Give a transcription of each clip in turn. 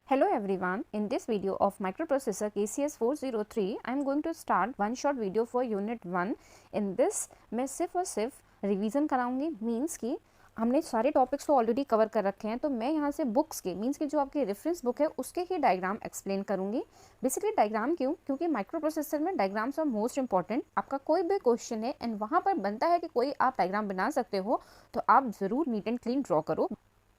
Hello everyone, in this video of microprocessor KCS 403, I am going to start one short video for unit 1. In this मैं सिर्फ और सिर्फ revision कराऊंगी, means कि हमने सारे topics तो ऑलरेडी कवर कर रखे हैं, तो मैं यहाँ से बुक्स के मीन्स कि जो आपकी रेफरेंस बुक है उसके ही डायग्राम एक्सप्लेन करूंगी. बेसिकली डायग्राम क्यों? क्योंकि माइक्रोप्रोसेसर में डायग्राम्स आर मोस्ट इंपॉर्टेंट. आपका कोई भी क्वेश्चन है एंड वहाँ पर बनता है कि कोई आप डायग्राम बना सकते हो, तो आप ज़रूर नीट एंड क्लीन ड्रॉ करो.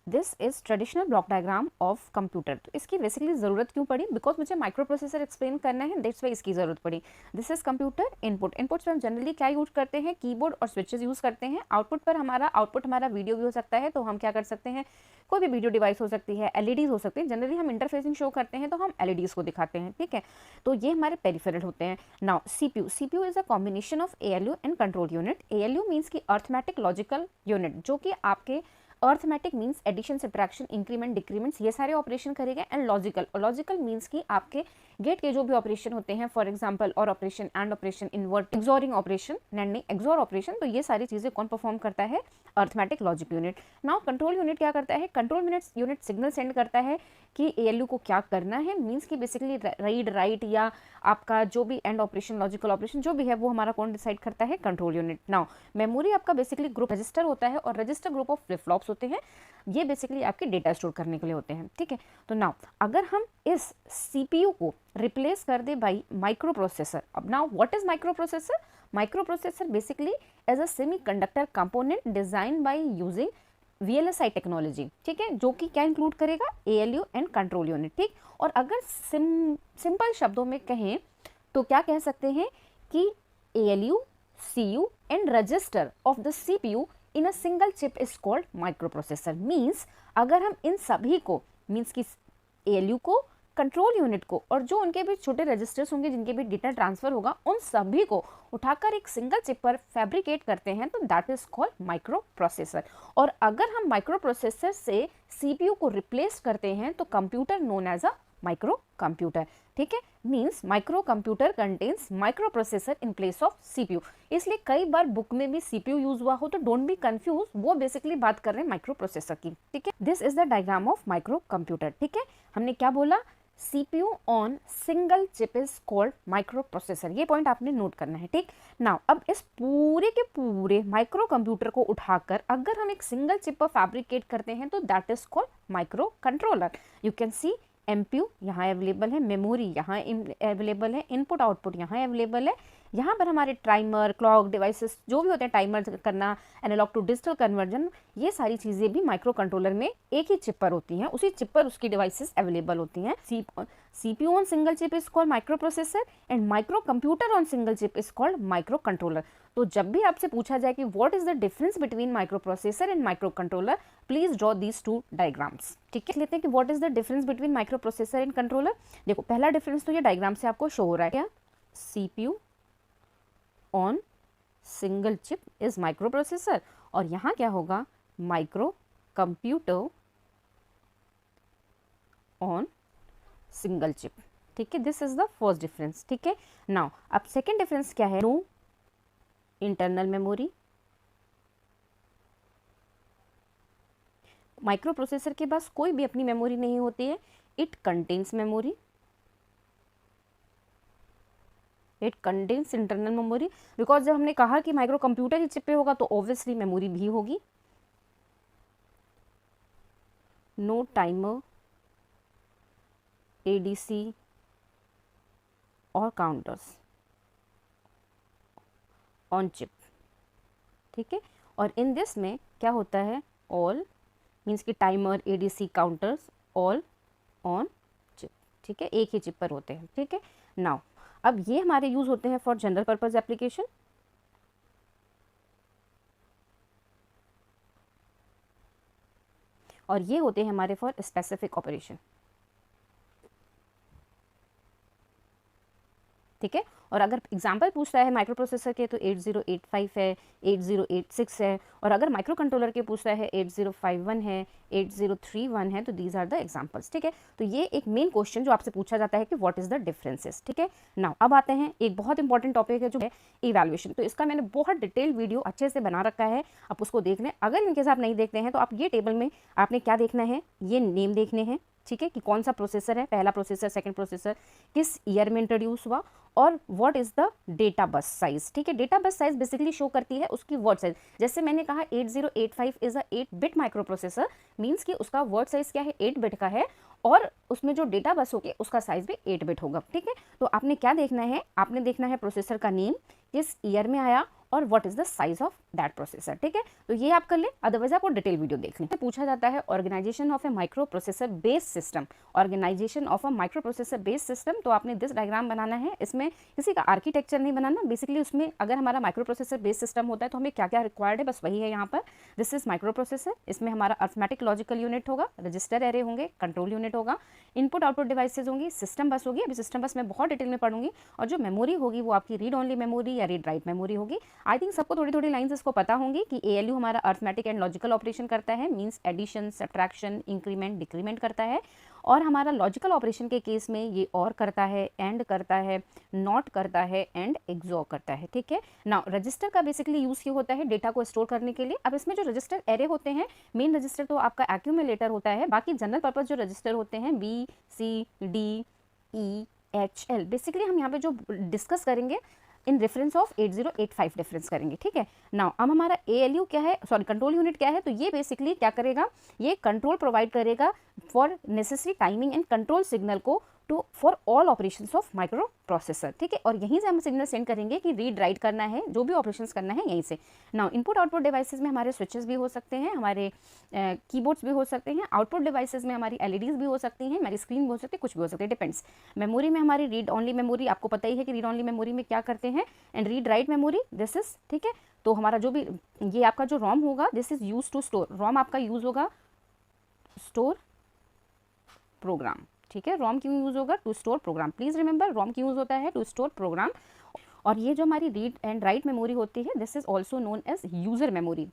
This is traditional block diagram of computer. तो इसकी बेसिकली ज़रूरत क्यों पड़ी? बिकॉज मुझे माइक्रो प्रोसेसर एक्सप्लेन करना है, दैट्स वाई इसकी ज़रूरत पड़ी. This is computer input. Inputs में हम जनरली क्या यूज करते हैं? कीबोर्ड और स्विचेस यूज़ करते हैं. आउटपुट पर हमारा वीडियो भी हो सकता है, तो हम क्या कर सकते हैं? कोई भी वीडियो डिवाइस हो सकती है, एलईडीज हो सकती है. जनरली हम इंटरफेसिंग शो करते हैं तो हम एलईडीज को दिखाते हैं, ठीक है. तो ये हमारे पेरिफेरल होते हैं. Now CPU is a combination of ALU and control unit. ALU means की अर्थमेटिक लॉजिकल यूनिट, जो कि आपके arithmetic means addition, subtraction, increment, decrements, ये सारे ऑपरेशन करेगा. एंड लॉजिकल मीन्स की आपके गेट के जो भी ऑपरेशन होते हैं, for example or operation, and operation, invert, XORing operation, NANDing, XOR operation, तो ये सारी चीजें कौन परफॉर्म करता है? Arithmetic logic unit. Now control unit क्या करता है? कंट्रोल यूनिट सिग्नल सेंड करता है कि एएलयू को क्या करना है. मीन्स की बेसिकली रीड, राइट या आपका जो भी एंड ऑपरेशन, लॉजिकल ऑपरेशन जो भी है, वो हमारा कौन डिसाइड करता है? Control unit. नाउ मेमोरी आपका बेसिकली ग्रुप रजिस्टर होता है, और register group of flip flops होते हैं. ये बेसिकली आपके डेटा स्टोर करने के लिए होते हैं, ठीक है. तो नाउ अगर हम इस सीपीयू को रिप्लेस कर दे बाई माइक्रो प्रोसेसर. अब now what is microprocessor? Microprocessor basically as a semiconductor component design by using VLSI technology, ठीक है, जो कि क्या इंक्लूड करेगा? ALU एंड कंट्रोल यूनिट, ठीक. और अगर सिंपल शब्दों में कहें तो क्या कह सकते हैं कि ALU, CU and register of the CPU in a single chip is called microprocessor. Means अगर हम इन सभी को, मीन्स कि ALU को, कंट्रोल यूनिट को, और जो उनके भी छोटे रजिस्टर्स होंगे जिनके भी डेटा ट्रांसफर होगा, उन सभी को उठाकर एक सिंगल चिप पर फैब्रिकेट करते हैं, तो that is called micro processor. और अगर हम माइक्रो प्रोसेसर से सीपीयू को रिप्लेस करते हैं तो computer known as a microcomputer, ठीक है. Means microcomputer contains microprocessor in place of CPU. इसलिए कई बार बुक में भी सीपीयू यूज हुआ हो, तो डोंट बी कंफ्यूज, वो बेसिकली बात कर रहे हैं माइक्रो प्रोसेसर की, ठीक है. This is the diagram of micro computer, ठीक है. हमने क्या बोला? CPU on single chip is called micro processor. ये पॉइंट आपने नोट करना है, ठीक. नाउ अब इस पूरे के पूरे माइक्रो कंप्यूटर को उठाकर अगर हम एक सिंगल चिप पर फैब्रिकेट करते हैं तो that is called micro controller. You can see MPU यहाँ अवेलेबल है, मेमोरी यहाँ अवेलेबल है, इनपुट आउटपुट यहाँ अवेलेबल है. यहाँ पर हमारे टाइमर, क्लॉक डिवाइसेस जो भी होते हैं, टाइमर करना, एनालॉग टू डिजिटल कन्वर्जन, ये सारी चीज़ें भी माइक्रो कंट्रोलर में एक ही चिप पर होती हैं. उसी चिप पर उसकी डिवाइसेस अवेलेबल होती हैं. CPU on single chip is called micro processor and micro computer on single chip is called micro controller. तो जब भी आपसे पूछा जाए कि what is the difference between micro processor and micro controller, please draw these two diagrams, ठीक है. लेते हैं कि what is the difference between micro processor and controller. देखो पहला डिफरेंस तो ये डायग्राम से आपको शो हो रहा है. क्या? CPU on single chip is micro processor, और यहाँ क्या होगा? Microcomputer on single chip, ठीक है. This is the first difference, ठीक है. नाउ अब सेकेंड डिफरेंस क्या है? No internal memory. Micro processor के पास कोई भी अपनी मेमोरी नहीं होती है. It contains memory, it contains internal memory. Because जब हमने कहा कि माइक्रो कंप्यूटर ही चिप पे होगा तो ऑब्वियसली मेमोरी भी होगी. नो टाइमर, ADC और काउंटर्स ऑन चिप, ठीक है. और इन दिस में क्या होता है? ऑल मीन्स कि timer, ADC, counters all on chip, ठीक है, एक ही चिप पर होते हैं, ठीक है. नाउ अब ये हमारे यूज होते हैं फॉर जनरल पर्पज एप्लीकेशन, और ये होते हैं हमारे फॉर स्पेसिफिक ऑपरेशन, ठीक है. और अगर एग्जाम्पल पूछता है माइक्रो प्रोसेसर के तो 8085 है, 8086 है, और अगर माइक्रो कंट्रोलर के पूछता है 8051 है, 8031 है, तो दीज आर द एग्जाम्पल्स, ठीक है. तो ये एक मेन क्वेश्चन जो आपसे पूछा जाता है कि व्हाट इज द डिफरेंसेस, ठीक है. नाउ अब आते हैं एक बहुत इंपॉर्टेंट टॉपिक है जो है इवैल्यूएशन. तो इसका मैंने बहुत डिटेल वीडियो अच्छे से बना रखा है, आप उसको देख लें. अगर इनकेस आप नहीं देखते हैं तो आप ये टेबल में आपने क्या देखना है? ये नेम देखने हैं, ठीक है, कि कौन सा प्रोसेसर है, पहला प्रोसेसर, सेकंड प्रोसेसर, किस ईयर में इंट्रोड्यूस हुआ, और what is the data bus size. ठीक है, data bus size basically show करती है उसकी वर्ड साइज। जैसे मैंने कहा 8085 is a 8 bit micro processor, means कि उसका वर्ड साइज क्या है, 8 बिट का है, और उसमें जो डेटा बस होगी उसका साइज भी 8 बिट होगा। ठीक है, तो आपने क्या देखना है, आपने देखना है प्रोसेसर का नेम, किस ईयर में आया, और what is the size of that processor. ठीक है, तो ये आप कर ले, अदरवाइज आप वो डिटेल वीडियो देख लें। पूछा जाता है organisation of a microprocessor based system, organisation of a microprocessor based system. तो आपने दिस डायग्राम बनाना है, इसमें किसी का आर्किटेक्चर नहीं बनाना, बेसिकली उसमें अगर हमारा माइक्रो प्रोसेसर बेस्ड सिस्टम होता है तो हमें क्या क्या रिक्वायर्ड है, बस वही है यहाँ पर। दिस इज माइक्रो प्रोसेसर, इसमें हमारा अर्थमेटिक लॉजिकल यूनिट होगा, रजिस्टर एरे होंगे, कंट्रोल यूनिट होगा, इनपुट आउटपुट डिवाइसेज होंगी, सिस्टम बस होगी, अभी सिस्टम बस में बहुत डिटेल में पढ़ूंगी, और जो मेमोरी होगी वो आपकी रीड ओनली मेमोरी या रीड राइट मेमोरी होगी। आई थिंक सबको थोड़ी थोड़ी लाइंस इसको पता होंगी कि ALU हमारा अर्थमेटिक एंड लॉजिकल ऑपरेशन करता है, means addition, subtraction, increment, decrement करता है, और हमारा लॉजिकल ऑपरेशन के केस में ये और करता है, एंड करता है, नॉट करता है, एंड एक्सॉर करता है। ठीक है, नाउ रजिस्टर का बेसिकली यूज क्यों होता है, डेटा को स्टोर करने के लिए। अब इसमें जो रजिस्टर एरे होते हैं, मेन रजिस्टर तो आपका एक्यूमुलेटर होता है, बाकी जनरल पर्पज जो रजिस्टर होते हैं BCDEHL, बेसिकली हम यहाँ पे जो डिस्कस करेंगे इन रेफरेंस ऑफ 8085 रेफरेंस करेंगे। ठीक है, नाउ अब हमारा ALU क्या है, सॉरी कंट्रोल यूनिट क्या है, तो ये बेसिकली क्या करेगा, ये कंट्रोल प्रोवाइड करेगा for necessary timing and control signal को to for all operations of micro processor. ठीक है, और यहीं से हम सिग्नल सेंड करेंगे कि रीड राइट करना है, जो भी ऑपरेशंस करना है यहीं से। नाउ इनपुट आउटपुट डिवाइसेस में हमारे स्विचेस भी हो सकते हैं, हमारे कीबोर्ड्स भी हो सकते हैं, आउटपुट डिवाइसेस में हमारी LEDs भी हो सकती हैं, हमारी स्क्रीन भी हो सकती है, कुछ भी हो सकती है, डिपेंड्स। मेमोरी में हमारी रीड ओनली मेमोरी, आपको पता ही है कि रीड ओनली मेमोरी में क्या करते हैं, and read write memory this is. ठीक है, तो हमारा जो भी ये आपका जो रोम होगा, this is use to store, ROM आपका यूज होगा स्टोर प्रोग्राम। ठीक है, रोम क्यों यूज होगा, to store program, please remember ROM क्यों यूज होता है, टू स्टोर प्रोग्राम। और ये जो हमारी रीड एंड राइट मेमोरी होती है, this is also known as user memory.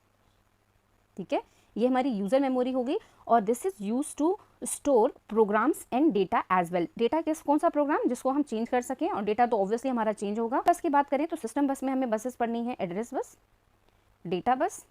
ठीक है, ये हमारी यूजर मेमोरी होगी, और this is use to store programs and data as well. Data किस कौन सा प्रोग्राम जिसको हम चेंज कर सकें, और डेटा तो ऑब्वियसली हमारा चेंज होगा। बस की बात करें तो सिस्टम बस में हमें बसेस पढ़नी है, एड्रेस बस, डेटा बस,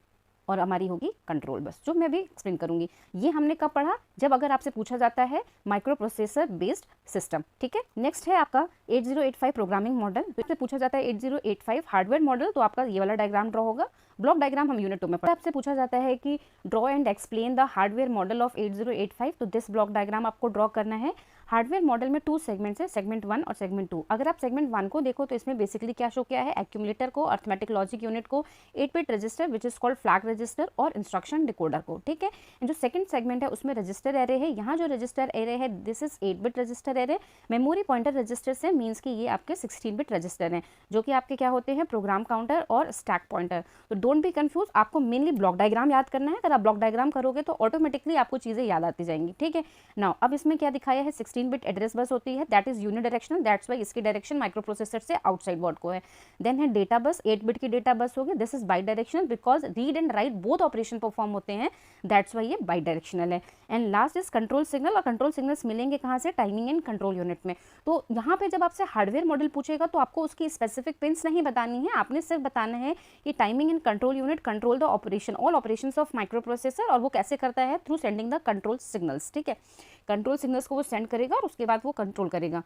और हमारी होगी कंट्रोल बस, जो मैं भी एक्सप्लेन करूंगी। ये हमने कब पढ़ा, जब अगर आपसे पूछा जाता है माइक्रो प्रोसेसर बेस्ड सिस्टम। ठीक है, नेक्स्ट है आपका 8085 प्रोग्रामिंग मॉडल। तो इससे पूछा जाता है 8085 हार्डवेयर मॉडल, तो आपका ये वाला डायग्राम ड्रॉ होगा। ब्लॉक डायग्राम हम यूनिट 2 में पढ़ा। आपसे पूछा जाता है कि draw and explain the hardware model of 8085, तो दिस ब्लॉक डायग्राम आपको ड्रॉ करना है। हार्डवेयर मॉडल में 2 सेगमेंट्स है, सेगमेंट 1 और सेगमेंट 2। अगर आप सेगमेंट 1 को देखो तो इसमें बेसिकली क्या शो किया है, एक्यूमुलेटर को, अर्थमेटिक लॉजिक यूनिट को, 8 bit register which is called flag register, और इंस्ट्रक्शन डिकोडर को। ठीक है, जो सेकंड सेगमेंट है उसमें रजिस्टर एरे है। यहाँ जो रजिस्टर एरे है this is 8 bit register array. Memory pointer register से मीन्स कि ये आपके 16 बिट रजिस्टर हैं, जो कि आपके क्या होते हैं, प्रोग्राम काउंटर और स्टैक पॉइंटर। तो डोंट बी कंफ्यूज, आपको मेनली ब्लॉक डायग्राम याद करना है। अगर आप ब्लॉक डायग्राम करोगे तो ऑटोमेटिकली आपको चीजें याद आती जाएंगी। ठीक है, नाउ अब इसमें क्या दिखाया है, 16 बिट एड्रेस बस होती है, that is unidirectional, that's why इसकी डायरेक्शन माइक्रो प्रोसेसर से आउटसाइड वर्ड को है। देन है डेटा बस, 8 बिट की डेटा बस होगी, this is bidirectional because read and right both operation perform होते हैं, दैट्स व्हाई ये बाई डायरेक्शनल है। And last is control signal, और कंट्रोल सिग्नल्स मिलेंगे कहाँ से, टाइमिंग एंड कंट्रोल यूनिट में। तो यहाँ पे जब आपसे हार्डवेयर मॉडल पूछेगा तो आपको उसकी स्पेसिफिक पिन्स नहीं बतानी है, आपने सिर्फ बताना है कि timing and control unit control the operation, all operations of micro processor, और वो कैसे करता है, through sending the control signals. ठीक है, कंट्रोल सिग्नल्स को वो सेंड करेगा और उसके बाद वो कंट्रोल करेगा।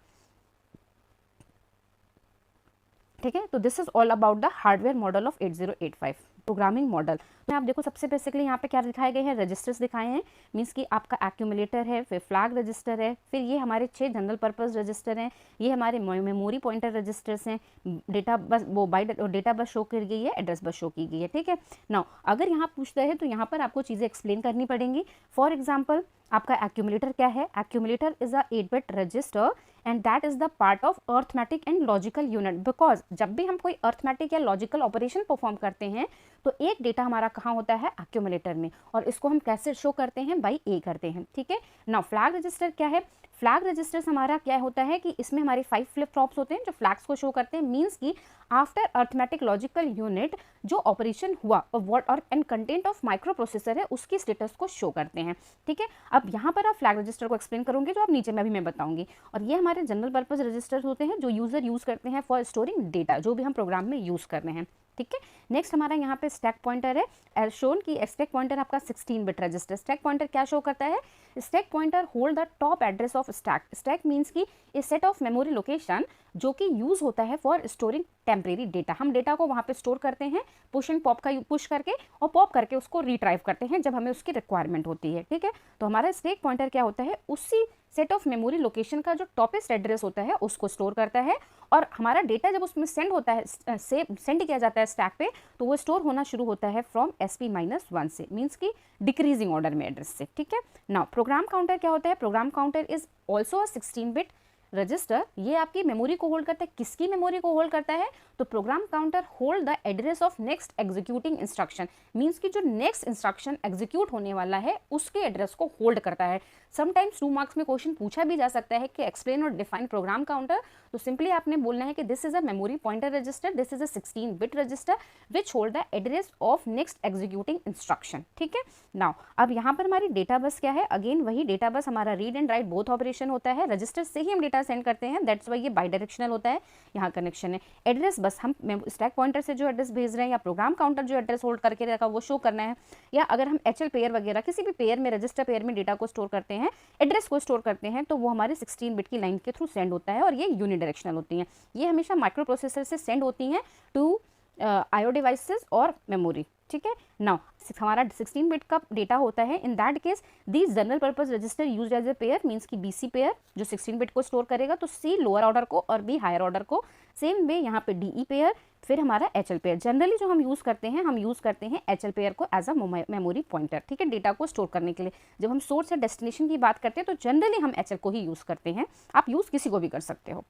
ठीक है, तो this is all about the hardware model of 8085 programming model. आप देखो सबसे बेसिकली यहाँ पे क्या दिखाए गए हैं, रजिस्टर्स दिखाए हैं, मीन्स कि आपका एक्यूमुलेटर है, फिर फ्लैग रजिस्टर है, फिर ये हमारे 6 जनरल पर्पस रजिस्टर हैं, ये हमारे मेमोरी पॉइंटर रजिस्टर्स हैं, डेटा बस वो बाई डेटा बस शो की गई है, एड्रेस बस शो की गई है। ठीक है, नाउ अगर यहाँ पूछता है तो यहाँ पर आपको चीज़ें एक्सप्लेन करनी पड़ेंगी। फॉर एग्जाम्पल आपका एक्यूमुलेटर क्या है, accumulator is a 8 bit register and that is the part of arithmetic and logical unit, because जब भी हम कोई अर्थमेटिक या लॉजिकल ऑपरेशन परफॉर्म करते हैं तो एक डेटा हमारा कहाँ होता है, एक्यूमुलेटर में, और इसको हम कैसे शो करते हैं, बाई ए करते हैं। ठीक है, नाउ फ्लैग रजिस्टर क्या है, फ्लैग रजिस्टर्स हमारा क्या होता है कि इसमें हमारे 5 फ्लिप फ्लॉप्स होते हैं जो फ्लैग्स को शो करते हैं, मींस कि आफ्टर अर्थमेटिक लॉजिकल यूनिट जो ऑपरेशन हुआ और and content of micro processor है उसकी स्टेटस को शो करते हैं। ठीक है, अब यहाँ पर आप फ्लैग रजिस्टर को एक्सप्लेन करोगे जो आप नीचे में भी मैं बताऊंगी। और ये हमारे जनरल पर्पज रजिस्टर्स होते हैं जो यूजर यूज करते हैं फॉर स्टोरिंग डेटा, जो भी हम प्रोग्राम में यूज कर रहे हैं। ठीक है। नेक्स्ट हमारा यहाँ पे स्टैक पॉइंटर है, एज शोन की स्टैक पॉइंटर आपका 16 बिट रजिस्टर। स्टैक पॉइंटर क्या शो करता है, stack pointer hold the top address of stack. Stack means की ए सेट ऑफ मेमोरी लोकेशन जो कि यूज होता है फॉर स्टोरिंग टेम्परेरी डेटा। हम डेटा को वहाँ पे स्टोर करते हैं पुश एंड पॉप का पुश करके और पॉप करके उसको रिट्राइव करते हैं जब हमें उसकी रिक्वायरमेंट होती है, ठीक है। तो हमारा स्टैक पॉइंटर क्या होता है, उसी सेट ऑफ मेमोरी लोकेशन का जो टॉपेस्ट एड्रेस होता है उसको स्टोर करता है, और हमारा डेटा जब उसमें सेंड होता है, सेंड किया जाता है स्टैक पे, तो वो स्टोर होना शुरू होता है फ्रॉम SP-1 से, मीन्स की डिक्रीजिंग ऑर्डर में एड्रेस से, ठीक है। नाउ प्रोग्राम काउंटर क्या होता है, program counter is also 16 bit register. ये आपकी मेमोरी को होल्ड करता है, किसकी मेमोरी को होल्ड करता है, तो program counter hold the address of next executing instruction, means की जो नेक्स्ट इंस्ट्रक्शन एग्जीक्यूट होने वाला है उसके एड्रेस को होल्ड करता है। समटाइम्स 2 मार्क्स में क्वेश्चन पूछा भी जा सकता है कि एक्सप्लेन और डिफाइन प्रोग्राम काउंटर, तो सिंपली आपने बोलना है कि this is a memory pointer register, this is a 16 bit register which hold the address of next executing instruction, ठीक है। नाउ अब यहाँ पर हमारी डेटा बस क्या है, अगेन वही डेटा बस हमारा read and right both operation होता है, रजिस्टर से ही हम डेटा सेंड करते हैं, दैट्स वाई ये बाई डायरेक्शनल होता है, यहाँ कनेक्शन है। एड्रेस बस हम स्टैक पॉइंटर से जो एड्रेस भेज रहे हैं या प्रोग्राम काउंटर जो एड्रेस होल्ड करके रखा वो शो करना है, या अगर हम HL पेयर वगैरह किसी भी पेयर में रजिस्टर पेयर में डेटा को स्टोर करते हैं, एड्रेस को स्टोर करते हैं, तो वो हमारे 16 बिट की लाइन के थ्रू सेंड होता है, और ये यूनिडायरेक्शनल होती हैं। ये हमेशा माइक्रो प्रोसेसर से सेंड होती हैं टू IO डिवाइसेस और मेमोरी, ठीक है। नाउ हमारा 16 बिट का डेटा होता है, in that case these general purpose register used as a pair, means की BC पेयर जो 16 बिट को स्टोर करेगा, तो C लोअर ऑर्डर को और B हायर ऑर्डर को, सेम वे यहाँ पे DE पेयर, फिर हमारा HL पेयर। जनरली जो हम यूज़ करते हैं HL पेयर को एज अ मेमोरी पॉइंटर, ठीक है, डेटा को स्टोर करने के लिए। जब हम सोर्स या डेस्टिनेशन की बात करते हैं तो जनरली हम HL को ही यूज़ करते हैं, आप यूज़ किसी को भी कर सकते हो।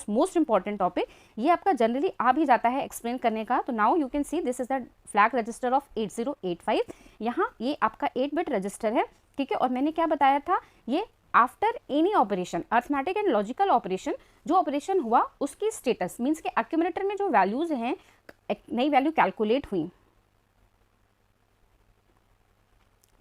मोस्ट इंपॉर्टेंट टॉपिक ये आपका जनरली आ भी जाता है एक्सप्लेन करने का। तो now you can see this is the flag register of 8085। यहाँ ये आपका 8 बिट रजिस्टर है, ठीक है, और मैंने क्या बताया था, ये after any operation arithmetic and logical operation, जो ऑपरेशन हुआ उसकी स्टेटस, मीन्स के एक्यूमुलेटर में जो वैल्यूज हैं, नई वैल्यू कैलकुलेट हुई,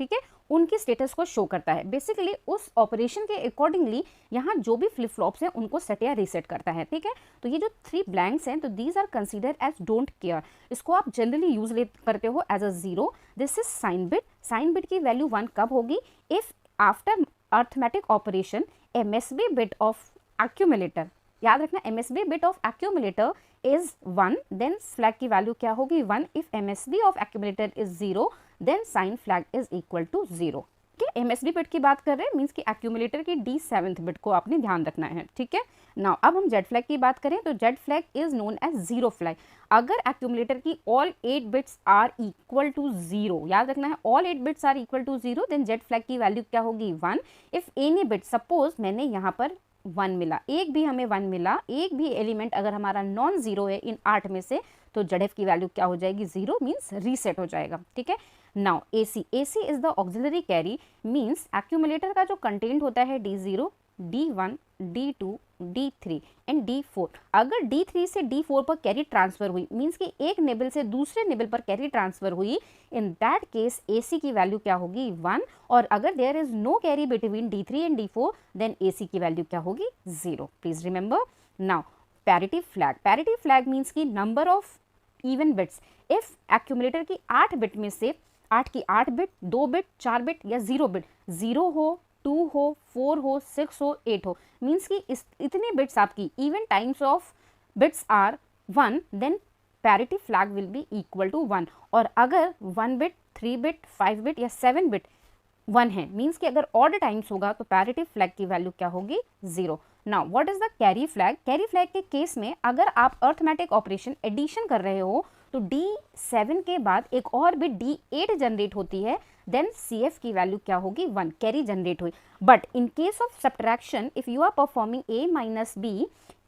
ठीक है, उनकी स्टेटस को शो करता है। बेसिकली उस ऑपरेशन के अकॉर्डिंगली यहाँ जो भी फ्लिप फ्लॉप्स हैं उनको सेट या रीसेट करता है, ठीक है। तो ये जो 3 ब्लैंक्स हैं, तो these are consider as don't care, इसको आप जनरली यूज करते हो as a 0। This is sign bit, sign bit की वैल्यू 1 कब होगी, if after arithmetic operation MSB bit of accumulator, याद रखना MSB bit of accumulator is 1, then flag की वैल्यू क्या होगी 1। If MSB of accumulator is 0 then sign flag is equal to 0, ठीक है। MSB बिट की बात कर रहे हैं, मीन्स की एक्यूमुलेटर की D7th बिट को आपने ध्यान रखना है, ठीक है। नाउ अब हम जेड फ्लैग की बात करें तो Z flag is known as 0 flag. अगर एक्यूमुलेटर की all 8 bits are equal to 0, याद रखना है all 8 bits are equal to 0, then Z flag की वैल्यू क्या होगी 1। इफ एनी बिट, सपोज मैंने यहाँ पर 1 मिला, एक भी हमें 1 मिला, एक भी एलिमेंट अगर हमारा नॉन जीरो है इन 8 में से, तो जेड की वैल्यू क्या हो जाएगी 0, मीन्स रीसेट हो जाएगा, ठीक है। Now AC is the auxiliary carry, means accumulator का जो कंटेंट होता है D0, D1, D2, D3 and D4। अगर D3 से D4 पर कैरी ट्रांसफर हुई, मीन्स कि एक निबल से दूसरे निबल पर कैरी ट्रांसफर हुई, इन दैट केस AC की वैल्यू क्या होगी 1, और अगर there is no carry between D3 and D4 then AC की वैल्यू क्या होगी 0। Please remember. Now parity flag, parity flag means की number of even bits. If accumulator की 8 बिट में से 8 की 8 बिट, 2 बिट, 4 बिट या 0 बिट, 0 हो, 2 हो, 4 हो, 6 हो, 8 हो, मीन्स कि इतने बिट्स आपकी even times of bits are 1, then parity flag will be equal to 1। और अगर 1 बिट, 3 बिट, 5 बिट या 7 बिट 1 है, मीन्स कि अगर ऑड टाइम्स होगा तो पैरिटी फ्लैग की वैल्यू क्या होगी 0। Now what is the carry flag, carry flag के केस में अगर आप अर्थमेटिक ऑपरेशन एडिशन कर रहे हो तो D7 के बाद एक और बिट D8 जनरेट होती है, देन CF की वैल्यू क्या होगी 1, कैरी जनरेट हुई। But in case of subtraction, if you are performing A minus B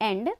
एंड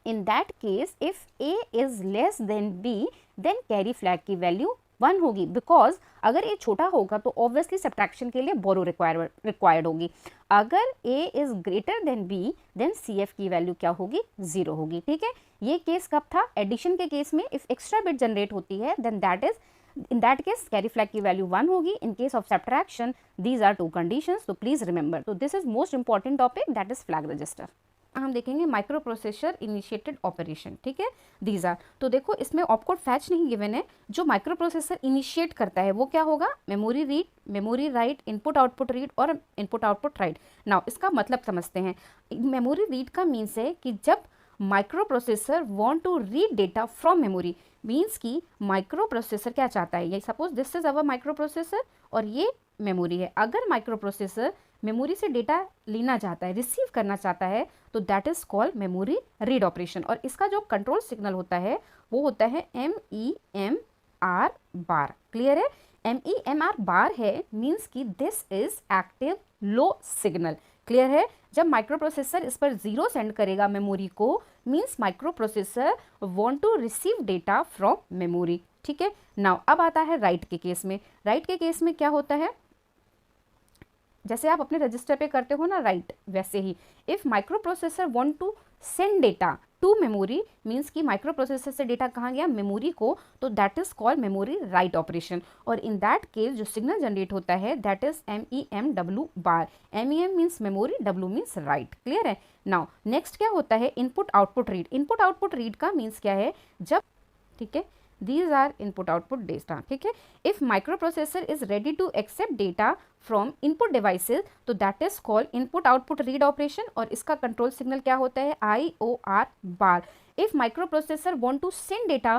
in that case if A is less than B then carry flag की value 1 होगी, because अगर A छोटा होगा तो ऑब्वियसली सब्ट्रैक्शन के लिए बोरो रिक्वायर्ड होगी। अगर A is greater than B then CF की वैल्यू क्या होगी 0 होगी, ठीक है। ये केस कब था, एडिशन के केस में। इफ एक्स्ट्रा बिट जनरेट होती है then that is in that case carry flag की वैल्यू 1 होगी। in case of subtraction these are 2 conditions, so please remember. So this is most important topic, that is flag register. हम देखेंगे micro processor initiated operation, ठीक है, these are. तो देखो इसमें opcode fetch नहीं गिवन है, जो माइक्रो प्रोसेसर इनिशिएट करता है वो क्या होगा, memory read, memory write, input output read और इनपुट आउटपुट राइट। नाउ इसका मतलब समझते हैं। मेमोरी रीड का मीन्स है कि जब microprocessor want to read data from memory, means कि माइक्रो प्रोसेसर क्या चाहता है, ये suppose this is our micro processor और ये मेमोरी है। अगर माइक्रो प्रोसेसर मेमोरी से डेटा लेना चाहता है, रिसीव करना चाहता है, तो that is called memory read operation. और इसका जो कंट्रोल सिग्नल होता है वो होता है MEMR बार। क्लियर है, MEMR बार है मीन्स कि this is active low signal. Clear है, जब माइक्रो प्रोसेसर इस पर 0 सेंड करेगा मेमोरी को, means microprocessor want to receive data from memory, ठीक है। नाउ अब आता है राइट के केस में। राइट के केस में क्या होता है, जैसे आप अपने रजिस्टर पे करते हो ना राइट, वैसे ही if microprocessor want to send data to memory, means कि माइक्रो प्रोसेसर से डेटा कहाँ गया, मेमोरी को, तो that is called memory write operation. और इन दैट केस जो सिग्नल जनरेट होता है that is MEMW bar. MEM means memory, W means write. Clear है। नाउ नेक्स्ट क्या होता है, input output read. Input output read का मीन्स क्या है, जब, ठीक है, these are input output data, ठीक है। if microprocessor is ready to accept data from input devices, तो that is called input output read operation और इसका कंट्रोल सिग्नल क्या होता है, IOR bar. if microprocessor want to send data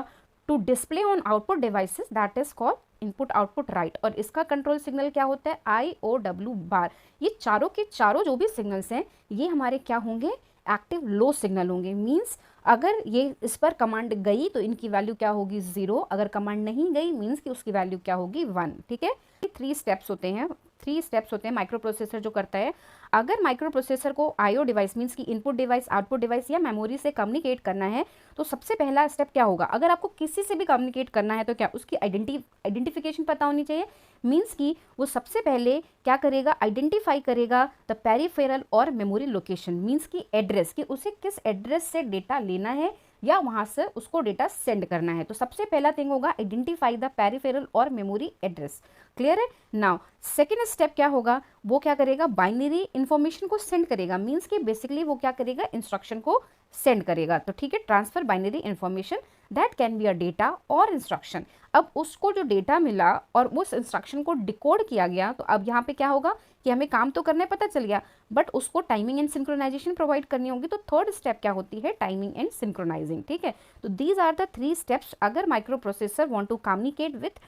to display on output devices, that is called input output write और इसका control signal क्या होता है, IOW बार। ये चारों के चारों जो भी सिग्नल्स हैं ये हमारे क्या होंगे, एक्टिव लो सिग्नल होंगे। मीन्स अगर ये इस पर कमांड गई तो इनकी वैल्यू क्या होगी, 0। अगर कमांड नहीं गई मीन्स कि उसकी वैल्यू क्या होगी, 1, ठीक है। 3 स्टेप्स होते हैं, 3 स्टेप्स होते हैं माइक्रो प्रोसेसर जो करता है। अगर माइक्रो प्रोसेसर को आईओ डिवाइस मीन्स कि इनपुट डिवाइस, आउटपुट डिवाइस या मेमोरी से कम्युनिकेट करना है, तो सबसे पहला स्टेप क्या होगा, अगर आपको किसी से भी कम्युनिकेट करना है तो क्या उसकी आइडेंटिफिकेशन पता होनी चाहिए। मीन्स कि वो सबसे पहले क्या करेगा, आइडेंटिफाई करेगा द पेरिफेरल और मेमोरी लोकेशन, मीन्स कि एड्रेस, कि उसे किस एड्रेस से डेटा लेना है या वहाँ से उसको डेटा सेंड करना है। तो सबसे पहला थिंग होगा आइडेंटिफाई द पेरिफेरल और मेमोरी एड्रेस। क्लियर है। नाउ सेकेंड स्टेप क्या होगा, वो क्या करेगा, बाइनरी इंफॉर्मेशन को सेंड करेगा। मीन्स कि बेसिकली वो क्या करेगा, इंस्ट्रक्शन को सेंड करेगा। तो ठीक है, transfer binary information that can be a data और इंस्ट्रक्शन। अब उसको जो डेटा मिला और उस इंस्ट्रक्शन को डिकोड किया गया, तो अब यहाँ पे क्या होगा कि हमें काम तो करना है, पता चल गया, बट उसको टाइमिंग एंड सिंक्रोनाइजेशन प्रोवाइड करनी होगी। तो थर्ड स्टेप क्या होती है, टाइमिंग एंड सिंक्रोनाइजिंग। ठीक है, तो दीज आर द 3 स्टेप्स अगर microprocessor want to communicate with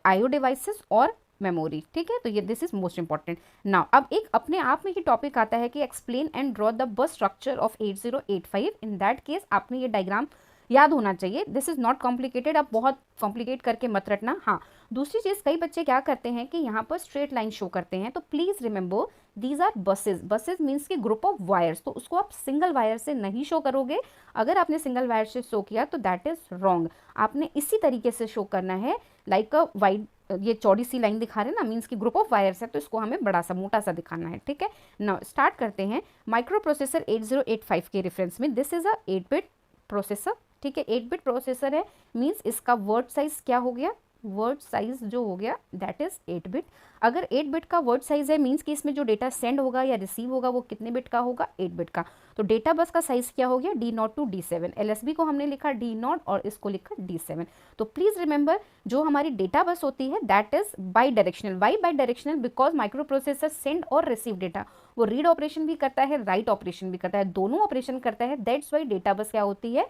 IO devices और मेमोरी। ठीक है, तो ये this is most important. Now अब एक अपने आप में ये टॉपिक आता है कि explain and draw the bus structure of 8085। In that case आपने ये डायग्राम याद होना चाहिए। दिस इज नॉट कॉम्प्लिकेटेड, आप बहुत कॉम्प्लिकेट करके मत रखना। हाँ, दूसरी चीज़, कई बच्चे क्या करते हैं कि यहाँ पर स्ट्रेट लाइन शो करते हैं, तो please remember these are buses. Buses means की ग्रुप ऑफ वायर्स, तो उसको आप सिंगल वायर से नहीं शो करोगे। अगर आपने सिंगल वायर से शो किया तो दैट इज रॉन्ग। आपने इसी तरीके से शो करना है, लाइक अ वाइड, ये चौड़ी सी लाइन दिखा रहे हैं ना, मीन्स की ग्रुप ऑफ वायर्स है, तो इसको हमें बड़ा सा मोटा सा दिखाना है। ठीक है, नाउ स्टार्ट करते हैं। माइक्रो प्रोसेसर 8085 के रेफरेंस में, दिस इज अ 8-बिट प्रोसेसर। ठीक है, 8-बिट प्रोसेसर है, मीन्स इसका वर्ड साइज क्या हो गया, वर्ड साइज जो हो गया दैट इज 8-बिट। अगर 8-बिट का वर्ड साइज है, मीन्स कि इसमें जो डेटा सेंड होगा या रिसीव होगा वो कितने बिट का होगा, 8-बिट का। तो डेटा बस का साइज क्या हो गया, D0 to D7। LSB को हमने लिखा D0 और इसको लिखा D7। तो प्लीज रिमेंबर, जो हमारी डेटा बस होती है that is bidirectional. Why bidirectional, because microprocessor send और रिसीव डेटा, वो रीड ऑपरेशन भी करता है, राइट ऑपरेशन भी करता है, दोनों ऑपरेशन करता है। दैट्स वाई डेटा बस क्या होती है,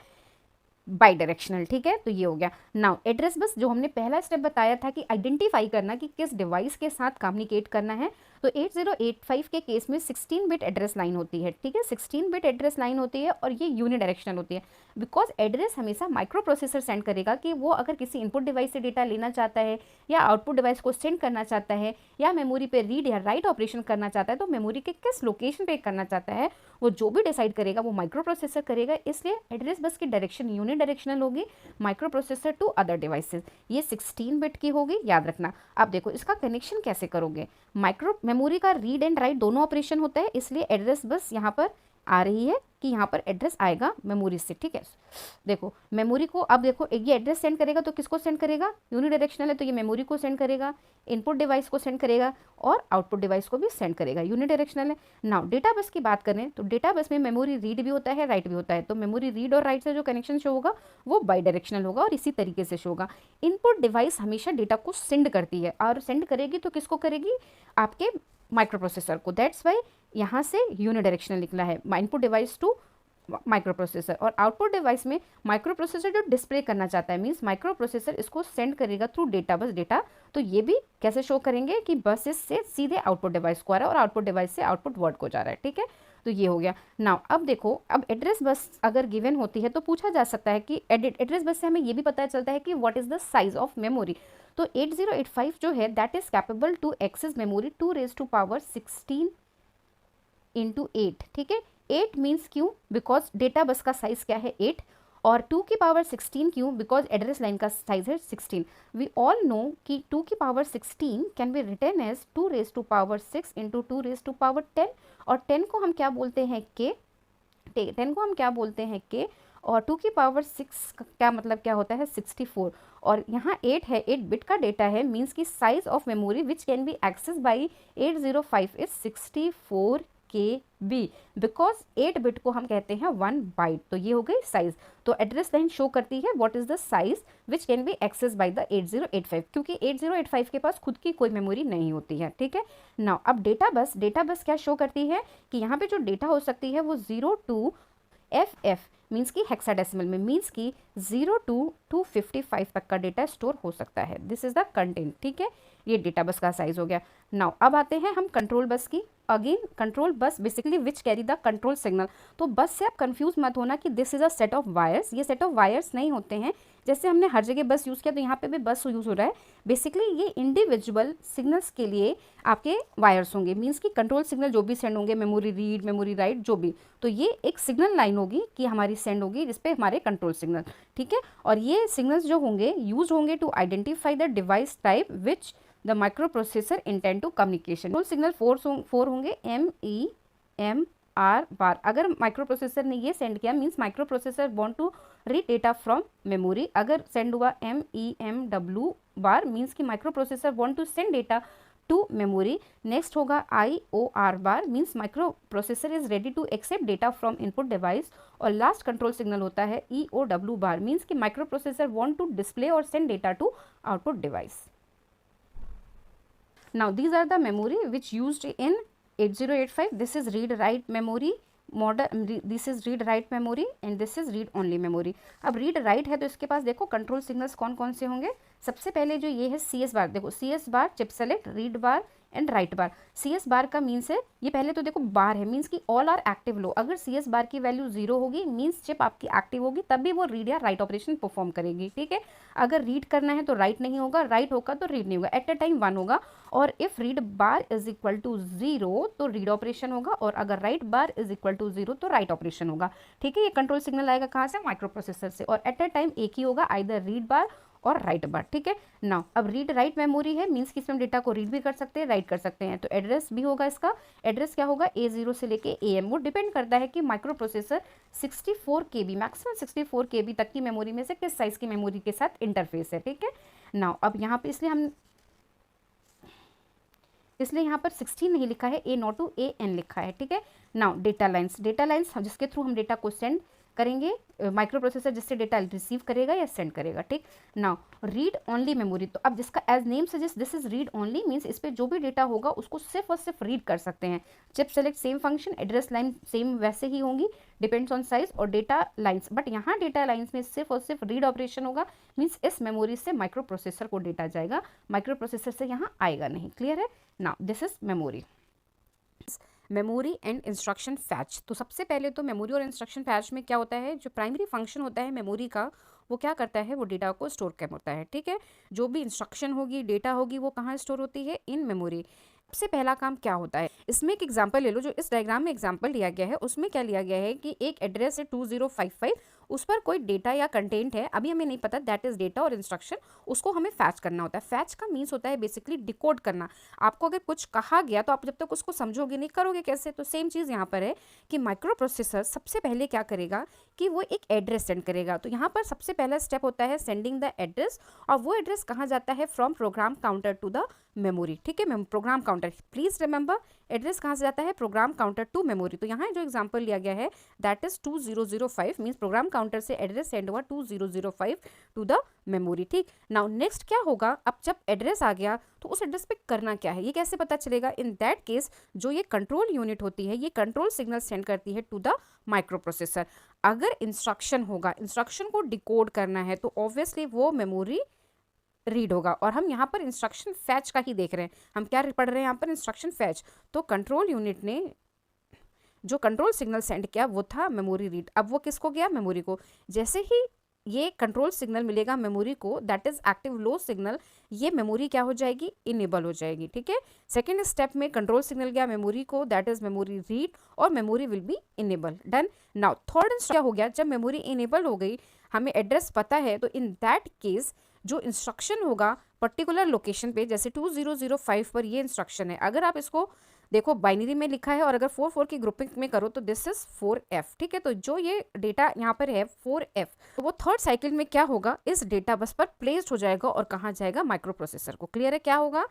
बाई डायरेक्शनल। ठीक है, तो ये हो गया। नाउ एड्रेस बस, जो हमने पहला स्टेप बताया था कि आइडेंटिफाई करना कि किस डिवाइस के साथ कम्युनिकेट करना है, तो 8085 के केस में 16-बिट एड्रेस लाइन होती है। ठीक है, 16-बिट एड्रेस लाइन होती है और ये यूनिडायरेक्शनल होती है, बिकॉज एड्रेस हमेशा माइक्रो प्रोसेसर सेंड करेगा कि वो अगर किसी इनपुट डिवाइस से डेटा लेना चाहता है या आउटपुट डिवाइस को सेंड करना चाहता है या मेमोरी पे रीड या राइट ऑपरेशन करना चाहता है, तो मेमोरी के किस लोकेशन पे करना चाहता है वो जो भी डिसाइड करेगा वो माइक्रो प्रोसेसर करेगा। इसलिए एड्रेस बस की डायरेक्शन यूनिडायरेक्शनल होगी, micro processor to other devices. ये 16-बिट की होगी, याद रखना। अब देखो इसका कनेक्शन कैसे करोगे। माइक्रो मेमोरी का रीड एंड राइट दोनों ऑपरेशन होता है, इसलिए एड्रेस बस यहाँ पर आ रही है कि यहाँ पर एड्रेस आएगा मेमोरी से, ठीक है। देखो मेमोरी को, अब देखो ये एड्रेस सेंड करेगा तो किसको सेंड करेगा, यूनिडायरेक्शनल है तो ये मेमोरी को सेंड करेगा, इनपुट डिवाइस को सेंड करेगा और आउटपुट डिवाइस को भी सेंड करेगा, यूनिडायरेक्शनल है। नाउ डेटा बस की बात करें तो डेटा बस में मेमोरी रीड भी होता है, राइट भी होता है, तो मेमोरी रीड और राइट से जो कनेक्शन शो होगा वो बाई डायरेक्शनल होगा और इसी तरीके से शो होगा। इनपुट डिवाइस हमेशा डेटा को सेंड करती है और सेंड करेगी तो किसको करेगी, आपके माइक्रो प्रोसेसर को, दैट्स वाई यहाँ से यूनिडायरेक्शनल निकला है, input device to micro processor. और आउटपुट डिवाइस में माइक्रो प्रोसेसर जो डिस्प्ले करना चाहता है, मींस माइक्रो प्रोसेसर इसको सेंड करेगा थ्रू डेटा बस डेटा, तो ये भी कैसे शो करेंगे कि बस से सीधे आउटपुट डिवाइस को आ रहा है और आउटपुट डिवाइस से आउटपुट वर्ड को जा रहा है, ठीक है। तो ये हो गया। नाउ अब देखो, अब एड्रेस बस अगर गिवन होती है तो पूछा जा सकता है कि एड्रेस बस से हमें ये भी पता चलता है कि what is the size of memory. तो 8085 जो है that is capable to access memory 2⁻16 into 8, ठीक है। 8 मीन्स क्यों, बिकॉज डेटा बस का साइज क्या है 8, और 2⁻16 क्यों, बिकॉज एड्रेस लाइन का साइज है 16। वी ऑल नो कि 2⁻16 can be written as 2⁻6 into 2⁻10, और 10 को हम क्या बोलते हैं के, 10 को हम क्या बोलते हैं के, और 2⁻6 क्या मतलब क्या होता है 64, और यहाँ 8 है, 8 बिट का डेटा है, मीन्स की size of memory which can be access by 805 is 64 KB, because 8 bit को हम कहते हैं 1 बाइट। तो ये हो गई साइज। तो एड्रेस लाइन शो करती है what is the size which can be access by the 8085, क्योंकि 8085 के पास खुद की कोई मेमोरी नहीं होती है, ठीक है। नाउ अब डेटा बस क्या शो करती है कि यहाँ पे जो डेटा हो सकती है वो 0 to FF मीन्स की हेक्साडेसिमल में, मीन्स की 0 to 255 तक का डेटा स्टोर हो सकता है। दिस इज द कंटेंट, ठीक है। ये डेटा बस का साइज हो गया। नाउ अब आते हैं हम कंट्रोल बस की। Again control bus basically which carry the control signal. तो बस से आप कंफ्यूज मत होना कि this is a set of wires, ये सेट ऑफ वायर्स नहीं होते हैं। जैसे हमने हर जगह बस यूज़ किया तो यहाँ पे भी बस यूज़ हो रहा है। बेसिकली ये इंडिविजुअल सिग्नल्स के लिए आपके वायर्स होंगे, मीन्स कि कंट्रोल सिग्नल जो भी सेंड होंगे, मेमोरी रीड, मेमोरी राइट, जो भी, तो ये एक सिग्नल लाइन होगी कि हमारी सेंड होगी जिसपे हमारे कंट्रोल सिग्नल, ठीक है। और ये सिग्नल्स जो होंगे यूज होंगे to identify the device type which the micro processor intend to communication. Control signal 4 होंगे, MEM बार। अगर माइक्रो प्रोसेसर ने ये सेंड किया means microprocessor want to read data from memory. अगर सेंड हुआ MEMW बार मीन्स कि microprocessor want to send data to memory. Next होगा IOR bar means microprocessor is ready to accept data from input device. और last control signal होता है EOW bar means कि microprocessor want to display और send data to output device. Now these are the memory which used in 8085. This is read write memory model, this is read write memory and this is read only memory. अब read write है तो इसके पास देखो control signals कौन कौन से होंगे। सबसे पहले जो ये है CS बार, देखो CS bar, chip select, read bar and right bar. CS बार का मीन्स है, ये पहले तो देखो बार है मीन्स कि ऑल आर एक्टिव लो। अगर CS बार की वैल्यू 0 होगी मीन्स चिप आपकी एक्टिव होगी, तभी वो रीड या राइट ऑपरेशन परफॉर्म करेगी, ठीक है। अगर रीड करना है तो राइट नहीं होगा, राइट होगा तो रीड नहीं होगा, एट अ टाइम 1 होगा। और if read bar is equal to 0 तो रीड ऑपरेशन होगा, और अगर write bar is equal to 0 तो राइट ऑपरेशन होगा, ठीक है। ये कंट्रोल सिग्नल आएगा कहाँ से, माइक्रो प्रोसेसर से, और एट अ टाइम एक ही होगा, आइदर रीड बार और राइट बार, ठीक है। नाउ अब रीड राइट मेमोरी है मीन्स कि इसमें डेटा को रीड भी कर सकते हैं, राइट कर सकते हैं। तो एड्रेस भी होगा, इसका एड्रेस क्या होगा A0 से लेके AM। वो डिपेंड करता है कि micro processor 64 KB maximum 64 KB तक की मेमोरी में से किस साइज की मेमोरी के साथ इंटरफेस है, ठीक है। नाउ अब यहाँ पे इसलिए यहाँ पर 16 नहीं लिखा है, A0 to AN लिखा है, ठीक है। नाउ डेटा लाइन्स जिसके थ्रू हम डेटा को सेंड करेंगे, माइक्रो प्रोसेसर जिससे डेटा रिसीव करेगा या सेंड करेगा, ठीक। नाउ रीड ओनली मेमोरी, तो अब जिसका as name suggest this is read only means इस पर जो भी डेटा होगा उसको सिर्फ और सिर्फ रीड कर सकते हैं। Chip select same function, address line same वैसे ही होंगी, डिपेंड्स ऑन साइज और डेटा लाइन्स, बट यहाँ डेटा लाइन्स में सिर्फ और सिर्फ रीड ऑपरेशन होगा मीन्स इस मेमोरी से माइक्रो प्रोसेसर को डेटा जाएगा, माइक्रो प्रोसेसर से यहाँ आएगा नहीं, क्लियर है। Now this is memory. Memory and instruction fetch. तो सबसे पहले तो मेमोरी और इंस्ट्रक्शन फैच में क्या होता है, जो प्राइमरी फंक्शन होता है मेमोरी का वो क्या करता है, वो डेटा को स्टोर करता है, ठीक है। जो भी इंस्ट्रक्शन होगी, डेटा होगी, वो कहाँ स्टोर होती है, इन मेमोरी। सबसे पहला काम क्या होता है, इसमें एक एग्जांपल ले लो, जो इस डायग्राम में एग्जांपल लिया गया है उसमें क्या लिया गया है कि एक एड्रेस है 2055 उस पर कोई डेटा या कंटेंट है, अभी हमें नहीं पता, दैट इज डेटा और इंस्ट्रक्शन, उसको हमें फैच करना होता है। फैच का मीन्स होता है बेसिकली डिकोड करना। आपको अगर कुछ कहा गया तो आप जब तक उसको समझोगे नहीं, करोगे कैसे? तो सेम चीज़ यहाँ पर है कि माइक्रो प्रोसेसर सबसे पहले क्या करेगा कि वो एक एड्रेस सेंड करेगा। तो यहाँ पर सबसे पहला स्टेप होता है सेंडिंग द एड्रेस, और वो एड्रेस कहाँ जाता है? From program counter to the memory. ठीक है, program counter, please remember address कहाँ से जाता है? Program counter to memory. तो यहाँ जो एग्जांपल लिया गया है that is 2005, means program counter से एड्रेस सेंड हुआ 2005 टू द मेमोरी। ठीक, नाउ नेक्स्ट क्या होगा? अब जब एड्रेस आ गया तो उस एड्रेस पे करना क्या है, ये कैसे पता चलेगा? इन दैट केस जो ये कंट्रोल यूनिट होती है ये कंट्रोल सिग्नल सेंड करती है टू द माइक्रो प्रोसेसर। अगर इंस्ट्रक्शन होगा, इंस्ट्रक्शन को डिकोड करना है, तो ऑब्वियसली वो मेमोरी रीड होगा। और हम यहाँ पर इंस्ट्रक्शन फैच का ही देख रहे हैं, हम क्या पढ़ रहे हैं यहाँ पर? Instruction fetch. तो कंट्रोल यूनिट ने जो कंट्रोल सिग्नल सेंड किया वो था मेमोरी रीड। अब वो किसको गया? मेमोरी को। जैसे ही ये कंट्रोल सिग्नल मिलेगा मेमोरी को, that is active low signal, ये मेमोरी क्या हो जाएगी? इनेबल हो जाएगी। ठीक है, सेकेंड स्टेप में कंट्रोल सिग्नल गया मेमोरी को, दैट इज मेमोरी रीड, और memory will be enable. Done. Now third क्या हो गया? जब मेमोरी इनेबल हो गई, हमें एड्रेस पता है, तो इन दैट केस जो इंस्ट्रक्शन होगा पर्टिकुलर लोकेशन पे, जैसे 2005 पर ये इंस्ट्रक्शन है, अगर आप इसको देखो बाइनरी में लिखा है और अगर 4 की ग्रुपिंग में करो तो दिस इज 4F। ठीक है, तो जो ये डेटा यहाँ पर है 4F, तो वो थर्ड साइकिल में क्या होगा? इस डेटा बस पर प्लेस्ड हो जाएगा और कहाँ जाएगा? माइक्रो प्रोसेसर को। क्लियर है? क्या होगा?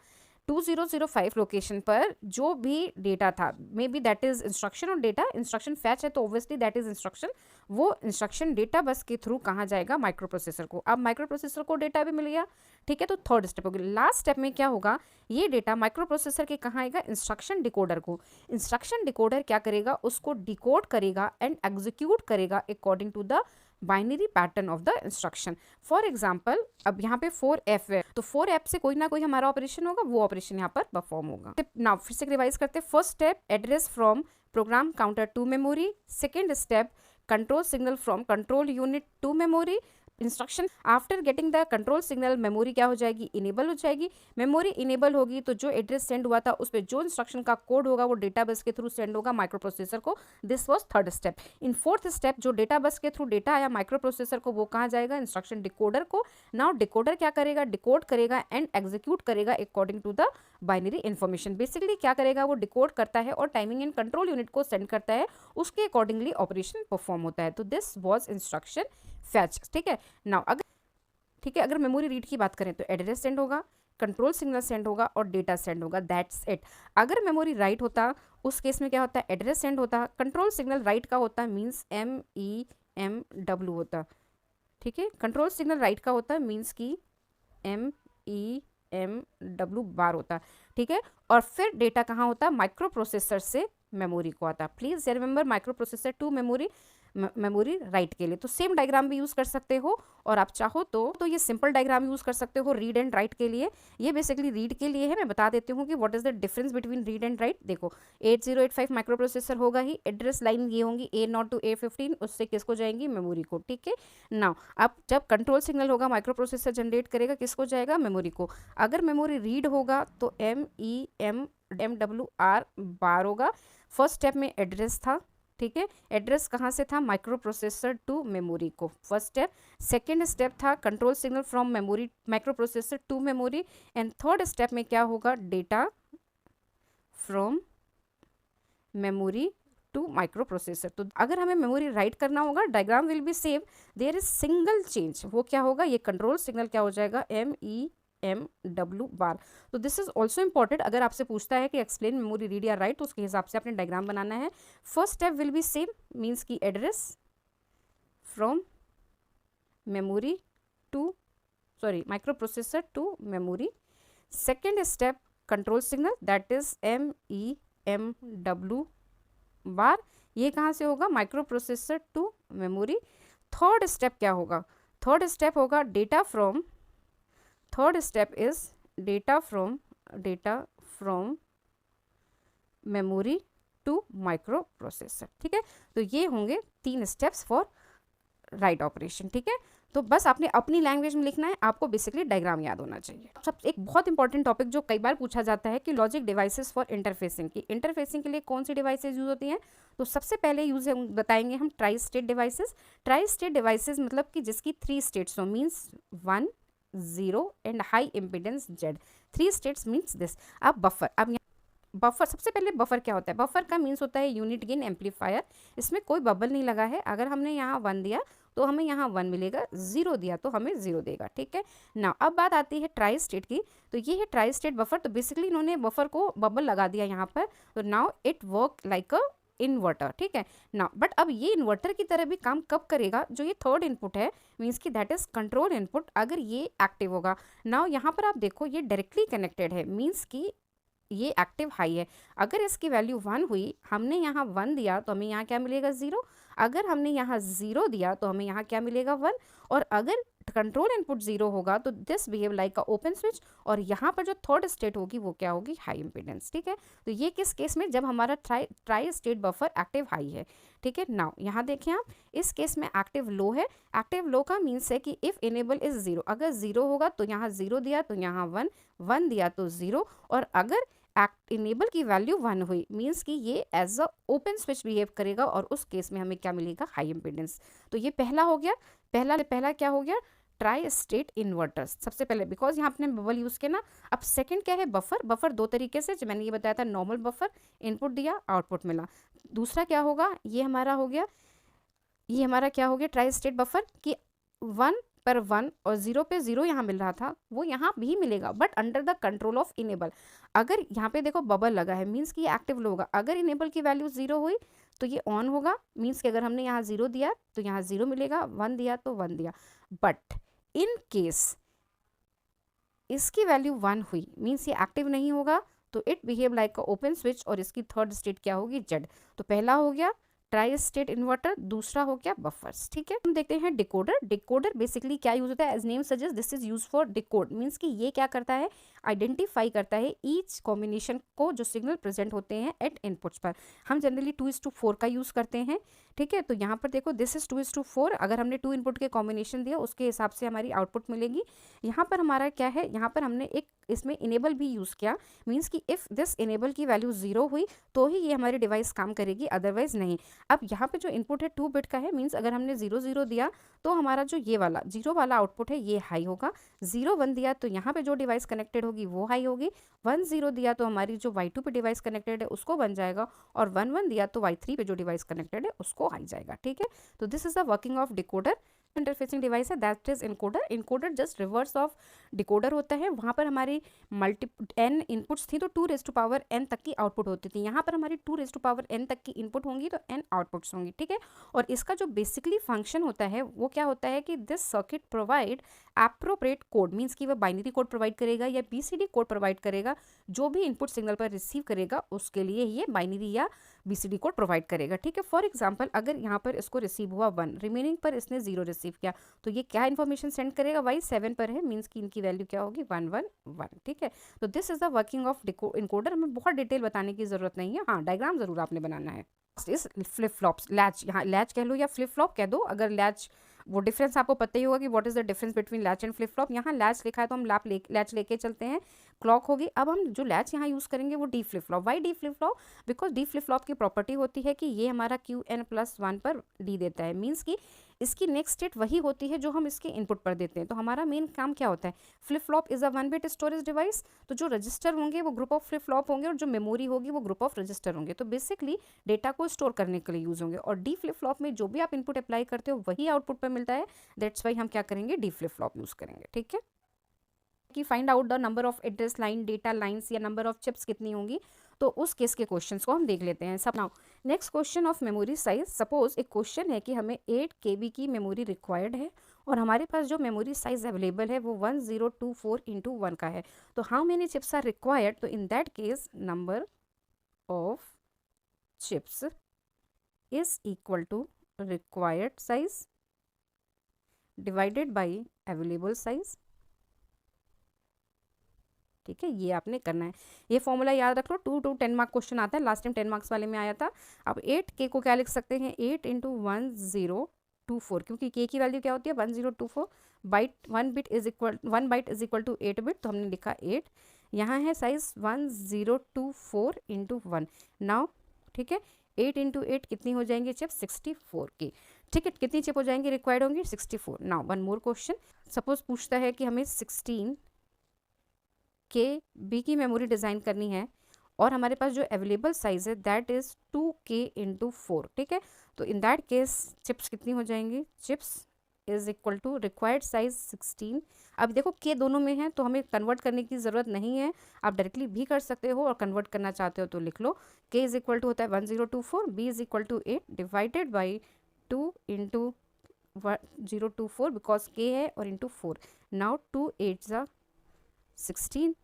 2005 लोकेशन पर जो भी डेटा था, may be that is instruction और डेटा, इंस्ट्रक्शन फैच है तो ऑब्वियसली दैट इज इंस्ट्रक्शन, वो इंस्ट्रक्शन डेटा बस के थ्रू कहाँ जाएगा? माइक्रो प्रोसेसर को। अब माइक्रो प्रोसेसर को डेटा भी मिल गया। ठीक है, तो थर्ड स्टेप होगी। लास्ट स्टेप में क्या होगा? ये डेटा माइक्रो प्रोसेसर के कहाँ आएगा? इंस्ट्रक्शन डिकोडर को। इंस्ट्रक्शन डिकोडर क्या करेगा? उसको डिकोड करेगा एंड एग्जीक्यूट करेगा according to the binary pattern of the instruction. For example, अब यहाँ पे 4F है, तो 4F से कोई ना कोई हमारा ऑपरेशन होगा, वो ऑपरेशन यहाँ पर परफॉर्म होगा। नाउ फिर से रिवाइज करते हैं। First step address from program counter to memory. Second step control signal from control unit to memory. Instruction after getting the control signal memory क्या हो जाएगी? इनेबल हो जाएगी। मेमोरी इनेबल होगी तो जो एड्रेस सेंड हुआ था उस पर जो इंस्ट्रक्शन का कोड होगा वो डेटा बस के थ्रू सेंड होगा माइक्रो प्रोसेसर को। This was third step. In fourth step जो डेटा बस के थ्रू डेटा आया माइक्रो प्रोसेसर को, वो कहाँ जाएगा? इंस्ट्रक्शन डिकोडर को। नाउ डिकोडर क्या करेगा? डिकोड करेगा एंड एग्जीक्यूट करेगा according to the binary information. Basically क्या करेगा? वो डिकोड करता है और टाइमिंग एंड कंट्रोल यूनिट को सेंड करता है, उसके अकॉर्डिंगली ऑपरेशन परफॉर्म होता है। तो दिस वाज इंस्ट्रक्शन फैच। ठीक है, नाउ अगर मेमोरी रीड की बात करें तो एड्रेस सेंड होगा, कंट्रोल सिग्नल सेंड होगा और डेटा सेंड होगा, दैट्स इट। अगर मेमोरी राइट होता उस केस में क्या होता है? एड्रेस सेंड होता, कंट्रोल सिग्नल राइट का होता है, मीन्स MEMW होता। ठीक है, कंट्रोल सिग्नल राइट का होता है मीन्स की MEMW बार होता। ठीक है, और फिर डेटा कहाँ होता? माइक्रो प्रोसेसर से मेमोरी को आता। Please remember micro processor to memory write के लिए। तो सेम डायग्राम भी यूज कर सकते हो, और आप चाहो तो ये सिंपल डायग्राम यूज कर सकते हो रीड एंड राइट के लिए। ये बेसिकली रीड के लिए है। मैं बता देती हूँ कि what is the difference between read and right. देखो 8085 माइक्रो प्रोसेसर होगा ही, एड्रेस लाइन ये होंगी A0 to A15, उससे किसको जाएंगी? मेमोरी को। ठीक है, नाउ अब जब कंट्रोल सिग्नल होगा माइक्रो प्रोसेसर जनरेट करेगा, किसको जाएगा? मेमोरी को। अगर मेमोरी रीड होगा तो MEMWR बार होगा। फर्स्ट स्टेप में एड्रेस था। ठीक है, एड्रेस कहाँ से था? माइक्रो प्रोसेसर टू मेमोरी को, फर्स्ट स्टेप। सेकेंड स्टेप था control signal from memory micro processor to memory, and third step में क्या होगा? Data from memory to micro processor. तो अगर हमें मेमोरी राइट करना होगा, diagram will be save, there is single change. वो क्या होगा? ये कंट्रोल सिग्नल क्या हो जाएगा? MEMW बार। तो दिस इज ऑल्सो इंपॉर्टेंट। अगर आपसे पूछता है कि एक्सप्लेन मेमोरी रीड या राइट, तो उसके हिसाब से आपने डायग्राम बनाना है। First step will be same, means की address from memory to micro processor to memory. Second step control signal, that is MEMW bar. ये कहाँ से होगा? Micro processor to memory. Third step क्या होगा? थर्ड स्टेप होगा data from, third step is data from memory to micro processor. ठीक है, तो ये होंगे 3 स्टेप्स फॉर राइट ऑपरेशन। ठीक है, तो बस आपने अपनी लैंग्वेज में लिखना है, आपको बेसिकली डायग्राम याद होना चाहिए। सब एक बहुत इंपॉर्टेंट टॉपिक जो कई बार पूछा जाता है कि लॉजिक डिवाइसेस फॉर इंटरफेसिंग की, इंटरफेसिंग के लिए कौन सी डिवाइसेस यूज होती हैं। तो सबसे पहले यूज बताएंगे हम tri state devices. Tri state devices मतलब कि जिसकी 3 स्टेट्स हो, means 1 0 and high impedance Z. 3 states means this. अब बफर, अब बफर, सबसे पहले बफर क्या होता है? बफर का मीन्स होता है यूनिट गेन एम्पलीफायर। इसमें कोई बबल नहीं लगा है। अगर हमने यहाँ 1 दिया तो हमें यहाँ 1 मिलेगा, 0 दिया तो हमें 0 देगा, ठीक है ना। अब बात आती है ट्राई स्टेट की। तो ये है ट्राई स्टेट बफर। तो बेसिकली इन्होंने बफर को बबल लगा दिया यहाँ पर। तो now it work like a inverter, ठीक है ना। बट अब ये इन्वर्टर की तरह भी काम कब करेगा? जो ये थर्ड इनपुट है, मीन्स की दैट इज कंट्रोल इनपुट, अगर ये एक्टिव होगा। नाउ यहाँ पर आप देखो ये डायरेक्टली कनेक्टेड है, मीन्स की ये एक्टिव हाई है। अगर इसकी वैल्यू 1 हुई, हमने यहाँ 1 दिया तो हमें यहाँ क्या मिलेगा? 0। अगर हमने यहाँ 0 दिया तो हमें यहाँ क्या मिलेगा? 1। और अगर कंट्रोल इनपुट 0 होगा तो this behave like a open switch, और यहाँ पर जो थर्ड स्टेट होगी वो क्या होगी? हाई इम्पीडेंस, ठीक है। तो ये किस केस में? जब हमारा tri state buffer active high है, ठीक है। नाउ यहाँ देखें आप, इस केस में एक्टिव लो है। एक्टिव लो का मीन्स है कि इफ इनेबल इज 0, अगर 0 होगा तो यहाँ 0 दिया तो यहाँ 1, 1 दिया तो 0, और अगर इनेबल की वैल्यू 1 हुई, मीन्स कि ये as a open switch behave करेगा, और उस केस में हमें क्या मिलेगा? High impedance. तो ये पहला हो गया। पहला क्या हो गया? ट्राई स्टेट इन्वर्टर्स सबसे पहले, बिकॉज यहाँ आपने बबल यूज किया ना। अब सेकंड क्या है? बफर। बफर दो तरीके से, जो मैंने ये बताया था, नॉर्मल बफर, इनपुट दिया आउटपुट मिला। दूसरा क्या होगा? ये हमारा हो गया, ये हमारा क्या हो गया? ट्राई स्टेट बफर की 1 पर 1 और 0 पे 0 यहाँ मिल रहा था, वो यहाँ भी मिलेगा, but under the control of enable. अगर यहाँ पे देखो बबल लगा है, मीन्स कि ये एक्टिव लो होगा। अगर इनेबल की वैल्यू 0 हुई तो ये ऑन होगा, मीन्स कि अगर हमने यहाँ 0 दिया तो यहाँ 0 मिलेगा, 1 दिया तो 1 दिया। बट इन केस इसकी वैल्यू 1 हुई, मीन्स ये एक्टिव नहीं होगा, तो it behave like a open switch, और इसकी थर्ड स्टेट क्या होगी? जेड। तो पहला हो गया ट्राई स्टेट इन्वर्टर, दूसरा हो गया बफर्स, ठीक है। हम देखते हैं डिकोडर। डिकोडर बेसिकली क्या यूज होता है? As name suggest, this is use for decode, means कि ये क्या करता है? आइडेंटिफाई करता है ईच कॉम्बिनेशन को, जो सिग्नल प्रेजेंट होते हैं एट इनपुट्स पर। हम जनरली 2:4 का यूज करते हैं, ठीक है। तो यहाँ पर देखो दिस इज 2:4। अगर हमने 2 इनपुट के कॉम्बिनेशन दिया, उसके हिसाब से हमारी आउटपुट मिलेगी। यहाँ पर हमारा क्या है? यहाँ पर हमने एक इसमें इनेबल भी यूज किया, मीन्स कि इफ दिस इनेबल की वैल्यू 0 हुई तो ही ये हमारी डिवाइस काम करेगी, अदरवाइज नहीं। अब यहाँ पे जो इनपुट है 2 बिट का है, मीन्स अगर हमने 0 0 दिया तो हमारा जो ये वाला 0 वाला आउटपुट है ये हाई होगा। 0 1 दिया तो यहाँ पे जो डिवाइस कनेक्टेड होगी वो हाई होगी। 1 0 दिया तो हमारी जो Y2 पे डिवाइस कनेक्टेड है उसको बन जाएगा, और 1 1 दिया तो Y3 पे जो डिवाइस कनेक्टेड है उसको हाई जाएगा, ठीक है। तो this is the working of decoder. Interfacing device है that is encoder. Encoder just reverse of decoder होता है। वहाँ पर हमारी n इनपुट्स थी तो 2n तक की आउटपुट होती थी। यहाँ पर हमारी 2n तक की इनपुट होंगी तो n आउटपुट्स होंगी, ठीक है। और इसका जो बेसिकली फंक्शन होता है वो क्या होता है कि this circuit provide appropriate code, means कि वह बाइनरी कोड प्रोवाइड करेगा या BCD कोड प्रोवाइड करेगा। जो भी इनपुट सिग्नल पर रिसीव करेगा उसके लिए ये बाइनरी या BCD कोड प्रोवाइड करेगा, ठीक है। फॉर एग्जाम्पल अगर यहाँ पर इसको रिसीव हुआ 1, रिमेनिंग पर इसने 0 रिसीव किया, तो ये क्या इन्फॉर्मेशन सेंड करेगा? Y 7 पर है, मीन्स कि इनकी वैल्यू क्या होगी? 1 1 1, ठीक है। तो this is the working of encoder. हमें बहुत डिटेल बताने की जरूरत नहीं है, हाँ डायग्राम जरूर आपने बनाना है। इस फ्लिप फ्लॉप्स, लैच, यहाँ लैच कह लो या फ्लिप फ्लॉप कह दो। अगर लैच, वो डिफरेंस आपको पता ही होगा कि what is the difference between latch and flip flop. यहाँ लैच लिखा है तो हम लैच लेके चलते हैं, क्लॉक होगी। अब हम जो लैच यहाँ यूज करेंगे वो D flip flop. Why D flip flop? Because D flip flop की प्रॉपर्टी होती है कि ये हमारा Qn+1 पर डी देता है, मीन्स कि इसकी नेक्स्ट स्टेट वही होती है जो हम इसके इनपुट पर देते हैं। तो हमारा मेन काम क्या होता है? Flip flop is a 1 bit storage device. तो जो रजिस्टर होंगे वो ग्रुप ऑफ फ्लिप फ्लॉप होंगे, और जो मेमोरी होगी वो ग्रुप ऑफ रजिस्टर होंगे। तो बेसिकली डेटा को स्टोर करने के लिए यूज होंगे, और डी फ्लिप फ्लॉप में जो भी आप इनपुट अप्लाई करते हो वही आउटपुट पर मिलता है। दैट्स वाई हम क्या करेंगे? डी फ्लिप फ्लॉप यूज करेंगे, ठीक है। कि find out the number of address line, data lines या नंबर ऑफ चिप्स कितनी होंगी, तो उस केस के क्वेश्चंस को हम देख लेते हैं सब। Now next question of memory size. Suppose एक क्वेश्चन है कि हमें 8 KB की मेमोरी रिक्वायर्ड है, और हमारे पास जो मेमोरी साइज अवेलेबल है वो 1024 × 1 का है। तो how many chips are required? तो in that case number of chips is equal to required size divided by available size, ठीक है। ये आपने करना है, ये फॉर्मूला याद रख लो। 2 to 10 मार्क क्वेश्चन आता है, लास्ट टाइम 10 मार्क्स वाले में आया था। अब 8K को क्या लिख सकते हैं? 8 × 10 1024, क्योंकि के की वैल्यू क्या होती है 1024 byte, 1 byte is equal to 8 bit, तो हमने लिखा 8। यहाँ है साइज 1024 इंटू 1 नाउ, ठीक है। 8 इंटू 8 कितनी हो जाएंगी चिप, 64 की, ठीक है। कितनी चिप हो जाएंगी रिक्वायर्ड होंगी, 64। Now one more question, suppose पूछता है कि हमें 16 KB की मेमोरी डिज़ाइन करनी है और हमारे पास जो अवेलेबल साइज है दैट इज़ 2K इंटू 4, ठीक है। तो इन दैट केस चिप्स कितनी हो जाएंगी, chips is equal to required size 16। अब देखो के दोनों में है तो हमें कन्वर्ट करने की ज़रूरत नहीं है, आप डायरेक्टली भी कर सकते हो और कन्वर्ट करना चाहते हो तो लिख लो। के इज इक्वल टू होता है 1024, B is equal to 8 divided by 2 into 1024 because K है और इंटू 4। नाउ 2 8 ज़ा 16,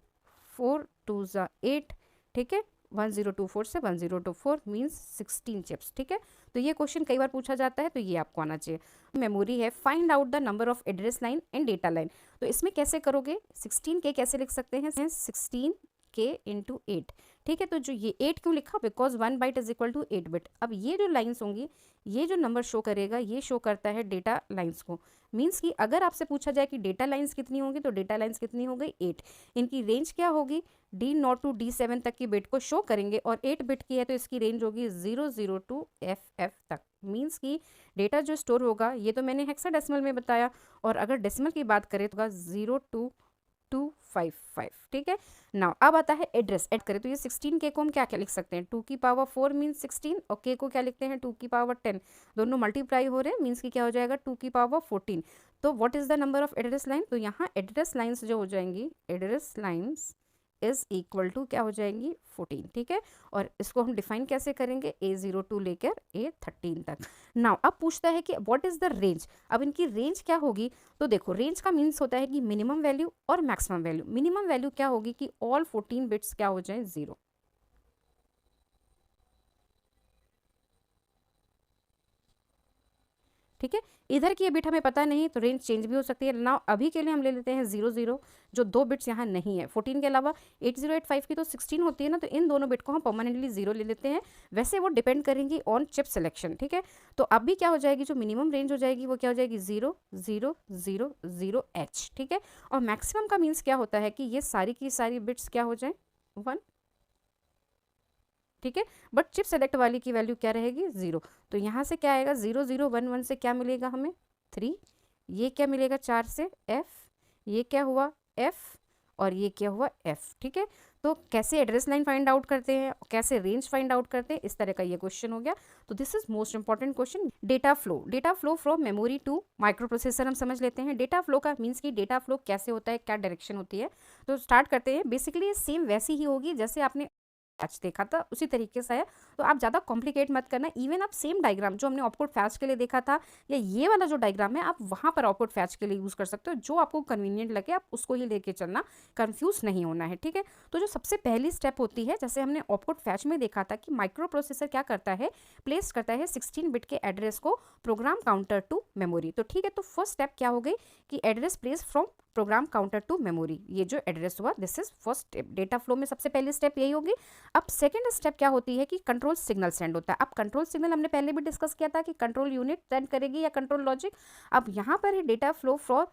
4 2 ज़ा 8, ठीक है। 1024 से 1024 मीन्स 16 चिप्स, ठीक है। तो ये क्वेश्चन कई बार पूछा जाता है तो ये आपको आना चाहिए। मेमोरी है, find out the number of address line and data line. तो इसमें कैसे करोगे, 16K कैसे लिख सकते हैं, 16K इंटू 8, ठीक है। तो जो ये 8 क्यों लिखा, because 1 byte is equal to 8 bit. अब ये जो लाइन्स होंगी, ये जो नंबर शो करेगा ये शो करता है डेटा लाइन्स को। मीन्स कि अगर आपसे पूछा जाए कि डेटा लाइन्स कितनी होंगी तो डेटा लाइन्स कितनी हो गई 8। इनकी रेंज क्या होगी, D0 टू D7 तक की बिट को शो करेंगे और 8 बिट की है तो इसकी रेंज होगी 00 टू FF तक। मीन्स कि डेटा जो स्टोर होगा, ये तो मैंने हेक्साडेसिमल में बताया, और अगर डेसिमल की बात करें तो 02255, ठीक है। नाउ अब आता है एड्रेस, ऐड करें तो ये 16K को हम क्या क्या लिख सकते हैं, 2 की पावर 4 मीन्स 16 और K को क्या लिखते हैं 2 की पावर 10, दोनों मल्टीप्लाई हो रहे हैं मीन्स कि क्या हो जाएगा 2 की पावर 14। तो what is the number of address line, तो यहाँ एड्रेस लाइन्स जो हो जाएंगी, address lines is equal to क्या हो जाएंगी 14, ठीक है। और इसको हम डिफाइन कैसे करेंगे, A02 लेकर A13 तक। नाउ अब पूछता है कि व्हाट इज द रेंज। अब इनकी रेंज क्या होगी, तो देखो रेंज का मीन्स होता है कि मिनिमम वैल्यू और मैक्सिमम वैल्यू। मिनिमम वैल्यू क्या होगी कि ऑल 14 बिट्स क्या हो जाए 0, ठीक है। इधर की ये बिट हमें पता नहीं तो रेंज चेंज भी हो सकती है। नाउ अभी के लिए हम ले लेते हैं 00 जो 2 बिट्स यहाँ नहीं है, 14 के अलावा 8085 की तो 16 होती है ना, तो इन दोनों बिट को हम परमानेंटली 0 ले लेते हैं। वैसे वो डिपेंड करेंगी ऑन चिप सिलेक्शन, ठीक है। तो अब भी क्या हो जाएगी, जो मिनिमम रेंज हो जाएगी वो क्या हो जाएगी 0000H, ठीक है। और मैक्सिमम का मीन्स क्या होता है कि ये सारी की सारी बिट्स क्या हो जाए 1, ठीक है। बट चिप सेलेक्ट वाली की वैल्यू क्या रहेगी 0। तो यहाँ से क्या आएगा 0011 से क्या मिलेगा हमें 3, ये क्या मिलेगा 4 से F, ये क्या हुआ F और ये क्या हुआ F, ठीक है। तो कैसे एड्रेस लाइन फाइंड आउट करते हैं, कैसे रेंज फाइंड आउट करते हैं, इस तरह का ये क्वेश्चन हो गया। तो this is most important question. Data flow from memory to micro processor हम समझ लेते हैं। डेटा फ्लो का मीन्स कि डेटा फ्लो कैसे होता है, क्या डायरेक्शन होती है। तो स्टार्ट करते हैं। बेसिकली सेम वैसी ही होगी जैसे आपने फैच देखा था, उसी तरीके से है। तो आप ज़्यादा कॉम्प्लिकेट मत करना। इवन आप सेम डायग्राम जो हमने ऑपकोड फैच के लिए देखा था या ये वाला जो डायग्राम है आप वहाँ पर ऑपकोड फैच के लिए यूज़ कर सकते हो, जो आपको कन्वीनियंट लगे आप उसको ही लेके चलना, कंफ्यूज नहीं होना है, ठीक है। तो जो सबसे पहली स्टेप होती है, जैसे हमने ऑपकोड फैच में देखा था कि माइक्रो प्रोसेसर क्या करता है, प्लेस करता है 16 बिट के एड्रेस को प्रोग्राम काउंटर टू मेमोरी। तो ठीक है, तो फर्स्ट स्टेप क्या हो गई कि address place from program counter to memory, ये जो एड्रेस हुआ this is first step. Data flow में सबसे पहली स्टेप यही होगी। अब सेकंड स्टेप क्या होती है कि कंट्रोल सिग्नल सेंड होता है। अब कंट्रोल सिग्नल हमने पहले भी डिस्कस किया था कि कंट्रोल यूनिट सेंड करेगी या कंट्रोल लॉजिक। अब यहाँ पर है data flow from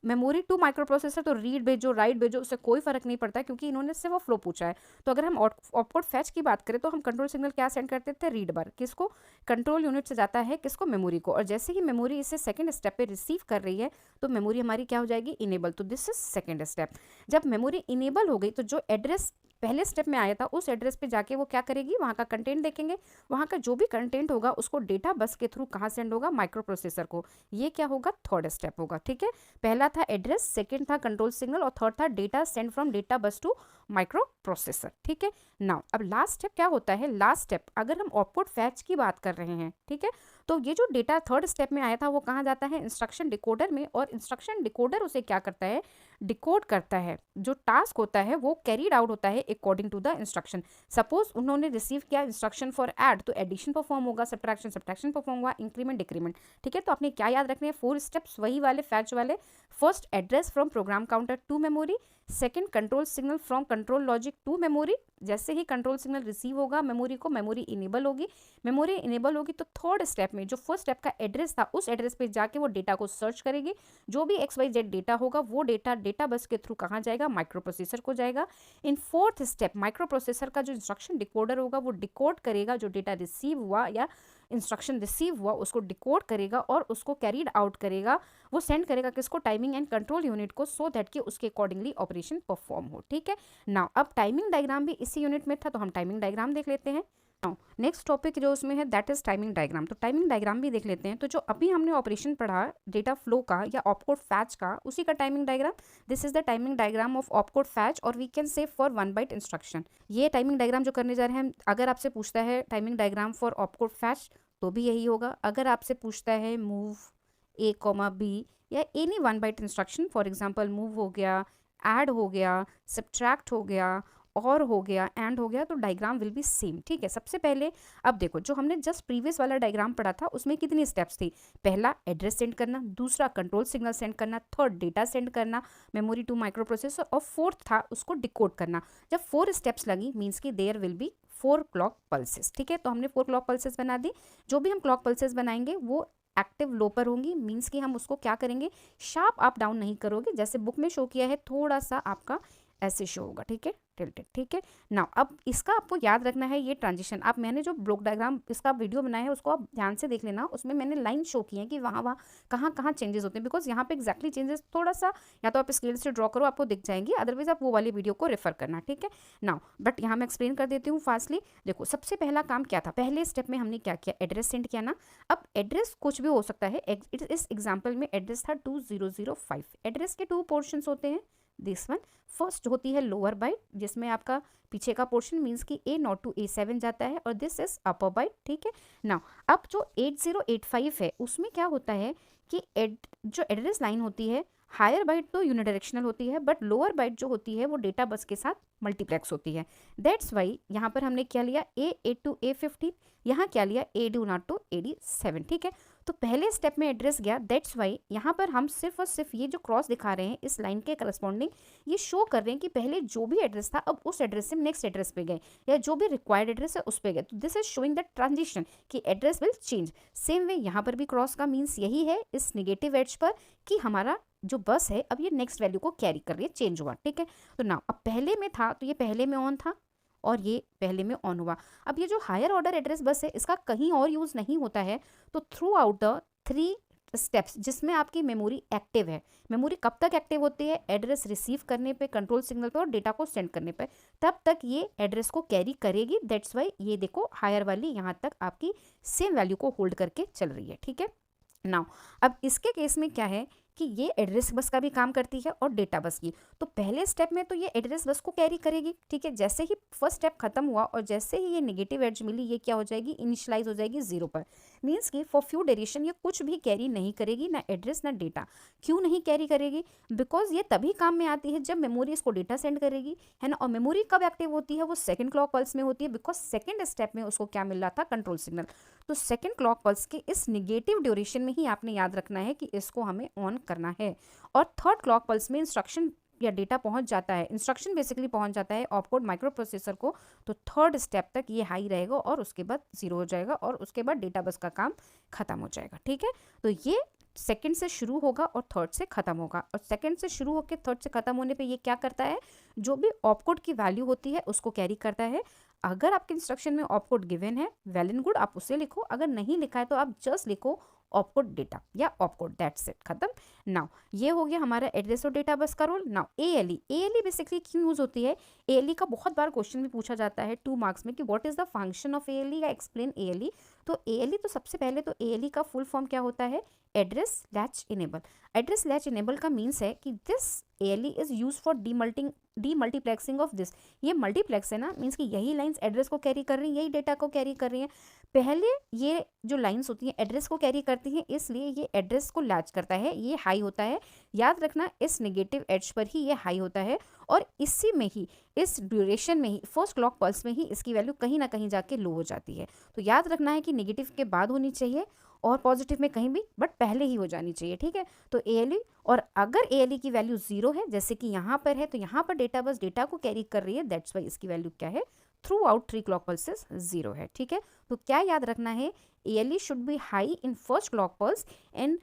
memory to micro processor, तो रीड भेजो राइट भेजो उससे कोई फर्क नहीं पड़ता क्योंकि इन्होंने सिर्फ वो फ्लो पूछा है। तो अगर हम ऑपकोड फैच की बात करें तो हम कंट्रोल सिग्नल क्या सेंड करते थे, रीड बार, किसको, कंट्रोल यूनिट से जाता है किसको, मेमोरी को। और जैसे ही मेमोरी इसे सेकंड स्टेप पे रिसीव कर रही है तो मेमोरी हमारी क्या हो जाएगी, इनेबल। तो दिस इज सेकंड स्टेप। जब मेमोरी इनेबल हो गई तो जो एड्रेस पहले स्टेप में आया था उस एड्रेस पे जाके वो क्या करेगी, वहाँ का कंटेंट देखेंगे, वहाँ का जो भी कंटेंट होगा उसको डेटा बस के थ्रू कहाँ सेंड होगा, माइक्रो प्रोसेसर को। ये क्या होगा, थर्ड स्टेप होगा, ठीक है। पहला था एड्रेस, सेकंड था कंट्रोल सिग्नल और थर्ड था data send from data bus to micro processor, ठीक है। नाउ अब लास्ट स्टेप क्या होता है, लास्ट स्टेप अगर हम ऑपकोड फैच की बात कर रहे हैं, ठीक है, तो ये जो डेटा थर्ड स्टेप में आया था वो कहाँ जाता है, इंस्ट्रक्शन डिकोडर में। और इंस्ट्रक्शन डिकोडर उसे क्या करता है, डिकोड करता है। जो टास्क होता है वो कैरीड आउट होता है according to the instruction. Suppose उन्होंने रिसीव किया इंस्ट्रक्शन फॉर ऐड, तो एडिशन परफॉर्म होगा, सब्ट्रैक्शन परफॉर्म होगा, इंक्रीमेंट डिक्रीमेंट, ठीक है। तो आपने क्या याद रखने हैं, 4 स्टेप्स वही वाले फैच वाले। First address from program counter to memory, second, control signal from control logic to memory, जैसे ही कंट्रोल सिग्नल रिसीव होगा मेमोरी को, मेमोरी इनेबल होगी। मेमोरी इनेबल होगी तो थर्ड स्टेप में जो फर्स्ट स्टेप का एड्रेस था उस एड्रेस पे जाके वो डेटा को सर्च करेगी। जो भी XYZ डेटा होगा वो डेटा बस के थ्रू कहाँ जाएगा, माइक्रो प्रोसेसर को जाएगा। इन फोर्थ स्टेप माइक्रो प्रोसेसर का जो इंस्ट्रक्शन डिकोडर होगा वो डिकोड करेगा जो डेटा रिसीव हुआ या इंस्ट्रक्शन रिसीव हुआ उसको डिकोड करेगा और उसको कैरीड आउट करेगा, वो सेंड करेगा किसको, टाइमिंग एंड कंट्रोल यूनिट को, सो दैट कि उसके अकॉर्डिंगली ऑपरेशन परफॉर्म हो। ठीक है, नाउ अब टाइमिंग डायग्राम भी इसी यूनिट में था तो हम टाइमिंग डायग्राम देख लेते हैं। नेक्स्ट टॉपिक जो उसमें है दैट इज टाइमिंग डायग्राम, तो टाइमिंग डायग्राम भी देख लेते हैं। तो जो अभी हमने ऑपरेशन पढ़ा डेटा फ्लो का या ऑपकोड फैच का, उसी का timing diagram, this is the timing diagram of opcode fetch और we can say for 1 byte instruction. ये टाइमिंग डायग्राम जो करने जा रहे हैं, अगर आपसे पूछता है timing diagram for opcode fetch तो भी यही होगा। अगर आपसे पूछता है मूव A, B या any 1 byte instruction, for example move हो गया, ऐड हो गया, सब्ट्रैक्ट हो गया, और हो गया, एंड हो गया, तो डायग्राम विल बी सेम। ठीक है, सबसे पहले अब देखो जो हमने जस्ट प्रीवियस वाला डायग्राम पढ़ा था उसमें कितनी स्टेप्स थी। पहला एड्रेस सेंड करना, दूसरा कंट्रोल सिग्नल सेंड करना, थर्ड डेटा सेंड करना मेमोरी टू माइक्रो प्रोसेसर, और फोर्थ था उसको डिकोड करना। जब 4 स्टेप्स लगी मीन्स की there will be 4 clock pulses. ठीक है, तो हमने 4 क्लॉक पल्सेस बना दी। जो भी हम क्लॉक पल्सेस बनाएंगे वो एक्टिव लो पर होंगी, मीन्स कि हम उसको क्या करेंगे, शार्प अप डाउन नहीं करोगे, जैसे बुक में शो किया है थोड़ा सा आपका ऐसे शो होगा। ठीक है, टिल्टेड। ठीक है, नाउ अब इसका आपको याद रखना है ये ट्रांजिशन। आप मैंने जो ब्लॉक डायग्राम इसका वीडियो बनाया है उसको आप ध्यान से देख लेना, उसमें मैंने लाइन शो की है कि वहाँ कहाँ चेंजेस होते हैं, बिकॉज यहाँ पे एक्जैक्टली चेंजेस थोड़ा सा या तो आप स्केल से ड्रॉ करो आपको दिख जाएंगी, अदरवाइज आप वो वाली वीडियो को रेफर करना। ठीक है, नाउ बट यहाँ मैं एक्सप्लेन कर देती हूँ फास्टली। देखो सबसे पहला काम क्या था, पहले स्टेप में हमने क्या किया, एड्रेस सेंड किया ना। अब एड्रेस कुछ भी हो सकता है, इस एग्जाम्पल में एड्रेस था 2005। एड्रेस के 2 पोर्शंस होते हैं, दिस वन फर्स्ट होती है लोअर बाइट जिसमें आपका पीछे का पोर्शन मीन्स कि A0 to A7 जाता है, और दिस इज अपर बाइट। ठीक है, नाउ अब जो 8085 है उसमें क्या होता है कि जो एड्रेस लाइन होती है, हायर बाइट तो यूनिडायरेक्शनल होती है बट लोअर बाइट जो होती है वो डेटा बस के साथ मल्टीप्लेक्स होती है। दैट्स वाई यहाँ पर हमने क्या लिया, A8 to A15, यहाँ क्या लिया, AD0 to AD7। ठीक है, तो पहले स्टेप में एड्रेस गया, दैट्स वाई यहाँ पर हम सिर्फ और सिर्फ ये जो क्रॉस दिखा रहे हैं इस लाइन के करस्पॉन्डिंग, ये शो कर रहे हैं कि पहले जो भी एड्रेस था अब उस एड्रेस से नेक्स्ट एड्रेस पे गए, या जो भी रिक्वायर्ड एड्रेस है उस पे गए। तो this is showing the transition कि address will change. Same way यहाँ पर भी क्रॉस का मीन्स यही है इस नेगेटिव एड्ज पर कि हमारा जो बस है अब ये नेक्स्ट वैल्यू को कैरी कर रही है, चेंज हुआ। ठीक है, तो ना अब पहले में था तो ये पहले में ऑन था और ये पहले में ऑन हुआ। अब ये जो हायर ऑर्डर एड्रेस बस है इसका कहीं और यूज नहीं होता है, तो थ्रू आउट द 3 स्टेप्स जिसमें आपकी मेमोरी एक्टिव है। मेमोरी कब तक एक्टिव होती है, एड्रेस रिसीव करने पे, कंट्रोल सिग्नल पे और डेटा को सेंड करने पे, तब तक ये एड्रेस को कैरी करेगी। दैट्स वाई ये देखो हायर वाली यहाँ तक आपकी सेम वैल्यू को होल्ड करके चल रही है। ठीक है, नाउ अब इसके केस में क्या है कि ये एड्रेस बस का भी काम करती है और डेटा बस की। तो पहले स्टेप में तो ये एड्रेस बस को कैरी करेगी। ठीक है, जैसे ही फर्स्ट स्टेप खत्म हुआ और जैसे ही ये नेगेटिव एड्ज मिली ये क्या हो जाएगी, इनिशियलाइज हो जाएगी 0 पर। मीन्स कि फॉर फ्यू ड्यूरेशन ये कुछ भी कैरी नहीं करेगी, ना एड्रेस ना डेटा। क्यों नहीं कैरी करेगी, बिकॉज ये तभी काम में आती है जब मेमोरी इसको डेटा सेंड करेगी, है ना। और मेमोरी कब एक्टिव होती है, वो सेकंड क्लॉक पल्स में होती है, बिकॉज सेकंड स्टेप में उसको क्या मिल रहा था, कंट्रोल सिग्नल। तो सेकंड क्लॉक पल्स के इस नेगेटिव ड्यूरेशन में ही आपने याद रखना है कि इसको हमें ऑन करना है। और थर्ड क्लॉक पल्स में इंस्ट्रक्शन या डेटा पहुंच जाता है, इंस्ट्रक्शन बेसिकली पहुंच जाता है ऑपकोड माइक्रो प्रोसेसर को, तो थर्ड स्टेप तक ये हाई रहेगा और उसके बाद 0 हो जाएगा और उसके बाद डेटा बस का काम खत्म हो जाएगा। ठीक है, तो ये सेकंड से शुरू होगा और थर्ड से खत्म होगा, और सेकंड से शुरू होकर थर्ड से खत्म होने पे ये क्या करता है, जो भी ऑपकोड की वैल्यू होती है उसको कैरी करता है। अगर आपके इंस्ट्रक्शन में ऑपकोड गिवन है वेल एंड गुड, आप उसे लिखो, अगर नहीं लिखा है तो आप जस्ट लिखो ऑपकोड डेटा या ऑपकोड, दैट्स इट, खत्म। नाउ ये हो गया हमारा एड्रेस और डेटा बस का रोल। नाउ ALE बेसिकली क्यों यूज होती है, ALE का बहुत बार क्वेश्चन भी पूछा जाता है 2 मार्क्स में कि what is the function of ALE या एक्सप्लेन ALE। तो ALE तो सबसे पहले तो ALE का फुल फॉर्म क्या होता है, address latch enable. Address latch enable का मीन्स है कि this ALE is use for demultiplexing of this. ये मल्टीप्लेक्स है ना, मीन्स कि यही लाइंस एड्रेस को कैरी कर रही हैं, यही डेटा को कैरी कर रही हैं। पहले ये जो लाइंस होती हैं एड्रेस को कैरी करती हैं, इसलिए ये एड्रेस को लैच करता है, ये हाई होता है। याद रखना इस नेगेटिव एज पर ही ये हाई होता है और इसी में ही, इस ड्यूरेशन में ही, फर्स्ट क्लॉक पल्स में ही इसकी वैल्यू कहीं ना कहीं जाके लो हो जाती है। तो याद रखना है कि नेगेटिव के बाद होनी चाहिए और पॉजिटिव में कहीं भी, बट पहले ही हो जानी चाहिए, ठीक है। तो ALE, और अगर ALE की वैल्यू 0 है जैसे कि यहाँ पर है, तो यहाँ पर डेटा बस डेटा को कैरी कर रही है, दैट्स वाई इसकी वैल्यू क्या है, थ्रू आउट 3 क्लॉक पल्सेस 0 है, ठीक है। तो क्या याद रखना है, ALE should be high in first clock pulse and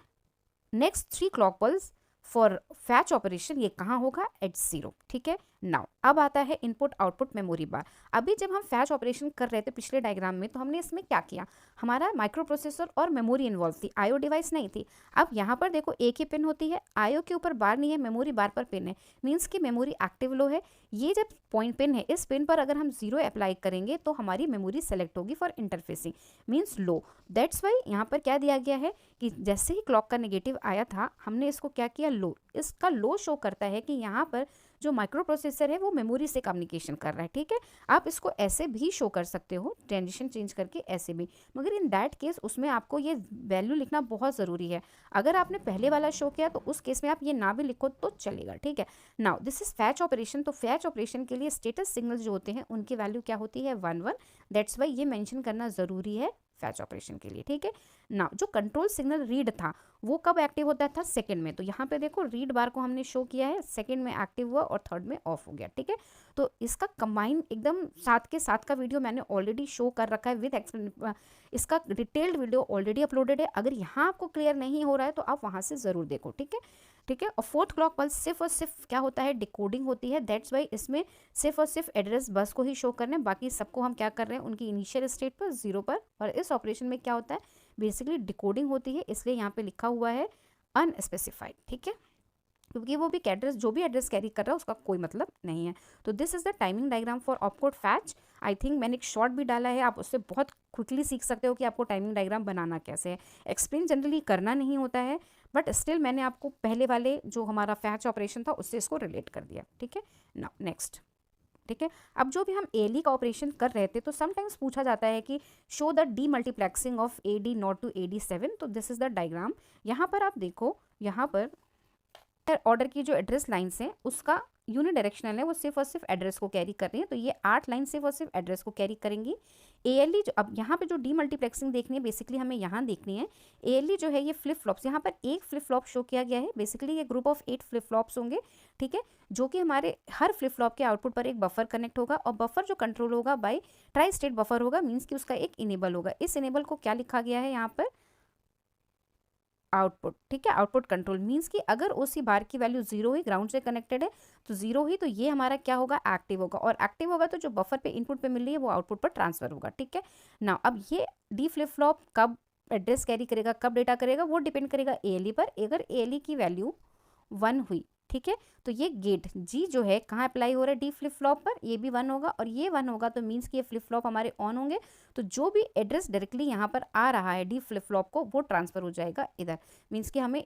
next 3 clock pulse for fetch operation ये कहाँ होगा, एट 0, ठीक है। नाउ अब आता है इनपुट आउटपुट मेमोरी बार। अभी जब हम फैच ऑपरेशन कर रहे थे पिछले डायग्राम में, तो हमने इसमें क्या किया, हमारा माइक्रो प्रोसेसर और मेमोरी इन्वॉल्व थी, आईओ डिवाइस नहीं थी। अब यहाँ पर देखो एक ही पिन होती है, आईओ के ऊपर बार नहीं है, मेमोरी बार पर पिन है, मीन्स कि मेमोरी एक्टिव लो है। ये जब पॉइंट पिन है, इस पिन पर अगर हम 0 अप्लाई करेंगे तो हमारी मेमोरी सेलेक्ट होगी for interfacing, means low. That's why यहाँ पर क्या दिया गया है कि जैसे ही क्लॉक का नेगेटिव आया था, हमने इसको क्या किया, लो। इसका लो शो करता है कि यहाँ पर जो माइक्रो प्रोसेसर है वो मेमोरी से कम्युनिकेशन कर रहा है, ठीक है। आप इसको ऐसे भी शो कर सकते हो, ट्रांजिशन चेंज करके ऐसे भी, मगर इन दैट केस उसमें आपको ये वैल्यू लिखना बहुत ज़रूरी है। अगर आपने पहले वाला शो किया तो उस केस में आप ये ना भी लिखो तो चलेगा, ठीक है। Now this is fetch operation. तो फैच ऑपरेशन के लिए स्टेटस सिग्नल्स जो होते हैं उनकी वैल्यू क्या होती है, 1 1। दैट्स वाई ये मेंशन करना ज़रूरी है फैच ऑपरेशन के लिए, ठीक है। ना जो कंट्रोल सिग्नल रीड था वो कब एक्टिव होता था, सेकंड में। तो यहाँ पे देखो रीड बार को हमने शो किया है, सेकंड में एक्टिव हुआ और थर्ड में ऑफ हो गया, ठीक है। तो इसका कंबाइन एकदम साथ के साथ का वीडियो मैंने ऑलरेडी शो कर रखा है विद एक्सप्लेन, इसका डिटेल्ड वीडियो ऑलरेडी अपलोडेड है। अगर यहाँ आपको क्लियर नहीं हो रहा है तो आप वहाँ से ज़रूर देखो, ठीक है, ठीक है। और फोर्थ क्लॉक पल्स सिर्फ और सिर्फ क्या होता है, डिकोडिंग होती है। दैट्स वाई इसमें सिर्फ और सिर्फ एड्रेस बस को ही शो करना है, बाकी सबको हम क्या कर रहे हैं, उनकी इनिशियल स्टेट पर 0 पर। और इस ऑपरेशन में क्या होता है, बेसिकली डिकोडिंग होती है, इसलिए यहाँ पे लिखा हुआ है अनस्पेसिफाइड, ठीक है, क्योंकि वो भी एड्रेस, जो भी एड्रेस कैरी कर रहा है उसका कोई मतलब नहीं है। तो this is the timing diagram for opcode fetch. I think मैंने एक शॉर्ट भी डाला है, आप उससे बहुत क्विकली सीख सकते हो कि आपको टाइमिंग डायग्राम बनाना कैसे है। एक्सप्लेन जनरली करना नहीं होता है, बट स्टिल मैंने आपको पहले वाले जो हमारा फैच ऑपरेशन था उससे इसको रिलेट कर दिया, ठीक है। नाउ नेक्स्ट, ठीक है। अब जो भी हम ALE का ऑपरेशन कर रहे थे, तो समटाइम्स पूछा जाता है कि show the demultiplexing of AD naught to AD7। तो दिस इज द डायग्राम। यहाँ पर आप देखो, यहाँ पर ऑर्डर की जो एड्रेस लाइन्स हैं उसका यूनिडायरेक्शनल है, वो सिर्फ और सिर्फ एड्रेस को कैरी कर रही हैं। तो ये 8 लाइन सिर्फ और सिर्फ एड्रेस को कैरी करेंगी। ALE जो, अब यहाँ पे जो डी मल्टीप्लेक्सिंग देखनी है बेसिकली हमें यहाँ देखनी है। ALE जो है ये फ्लिप फ्लॉप्स, यहाँ पर एक फ्लिप फ्लॉप शो किया गया है, बेसिकली ये ग्रुप ऑफ 8 फ्लिप फ्लॉप्स होंगे, ठीक है, जो कि हमारे हर फ्लिप फ्लॉप के आउटपुट पर एक बफर कनेक्ट होगा और बफर जो कंट्रोल होगा बाय ट्राई स्टेट बफर होगा, मीन्स कि उसका एक इनेबल होगा। इस इनेबल को क्या लिखा गया है यहाँ पर, आउटपुट, ठीक है। आउटपुट कंट्रोल मीन्स कि अगर उसी बार की वैल्यू 0 ही, ग्राउंड से कनेक्टेड है तो 0 ही, तो ये हमारा क्या होगा, एक्टिव होगा। और एक्टिव होगा तो जो बफर पे इनपुट पे मिल रही है वो आउटपुट पर ट्रांसफर होगा, ठीक है ना। अब ये डी फ्लिप फ्लॉप कब एड्रेस कैरी करेगा, कब डेटा करेगा, वो डिपेंड करेगा ALE पर। अगर ALE की वैल्यू 1 हुई, ठीक है, तो ये गेट G जो है कहाँ अप्लाई हो रहा है, डी फ्लिप फ्लॉप पर, ये भी 1 होगा और ये 1 होगा, तो मीन्स कि ये फ्लिप फ्लॉप हमारे ऑन होंगे। तो जो भी एड्रेस डायरेक्टली यहाँ पर आ रहा है डी फ्लिप फ्लॉप को, वो ट्रांसफर हो जाएगा इधर, मीन्स कि हमें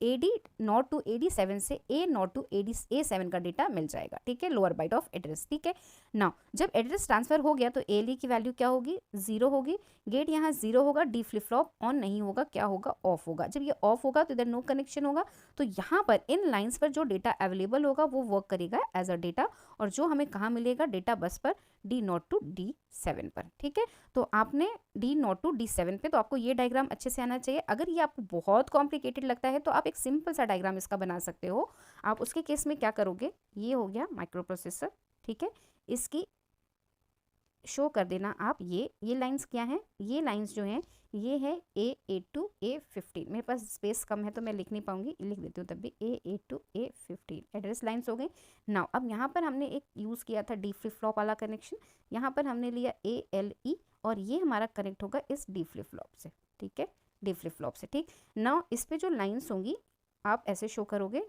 AD नॉट टू AD7 से A नॉट टू A7 का डेटा मिल जाएगा, ठीक है, लोअर बाइट ऑफ एड्रेस, ठीक है। नाउ जब एड्रेस ट्रांसफर हो गया तो ALE की वैल्यू क्या होगी, 0 होगी। गेट यहाँ 0 होगा, डी फ्लिप फ्लॉप ऑन नहीं होगा, क्या होगा, ऑफ होगा। जब ये ऑफ होगा तो इधर नो कनेक्शन होगा, तो यहाँ पर इन लाइन्स पर जो डेटा अवेलेबल होगा वो वर्क करेगा एज अ डेटा, और जो हमें कहाँ मिलेगा, डेटा बस पर D नॉट टू D7 पर, ठीक है। तो आपने D नॉट टू D7 पे, तो आपको ये डायग्राम अच्छे से आना चाहिए। अगर ये आपको बहुत कॉम्प्लिकेटेड लगता है तो आप एक सिंपल सा डायग्राम इसका बना सकते हो। आप उसके केस में क्या करोगे, ये हो गया माइक्रो प्रोसेसर, ठीक है, इसकी शो कर देना आप ये लाइंस क्या हैं, ये लाइंस जो हैं ये है A8 टू A15। मेरे पास स्पेस कम है तो मैं लिख नहीं पाऊंगी, लिख देती हूँ तब भी, A8 to A15 address lines हो गई। नाउ अब यहाँ पर हमने एक यूज़ किया था डी फ्लिप फ्लॉप वाला कनेक्शन, यहाँ पर हमने लिया ALE और ये हमारा कनेक्ट होगा इस डी फ्लिप फ्लॉप से, ठीक है, डी फ्लिप फ्लॉप से, ठीक। नाउ इस पर जो लाइन्स होंगी आप ऐसे शो करोगे,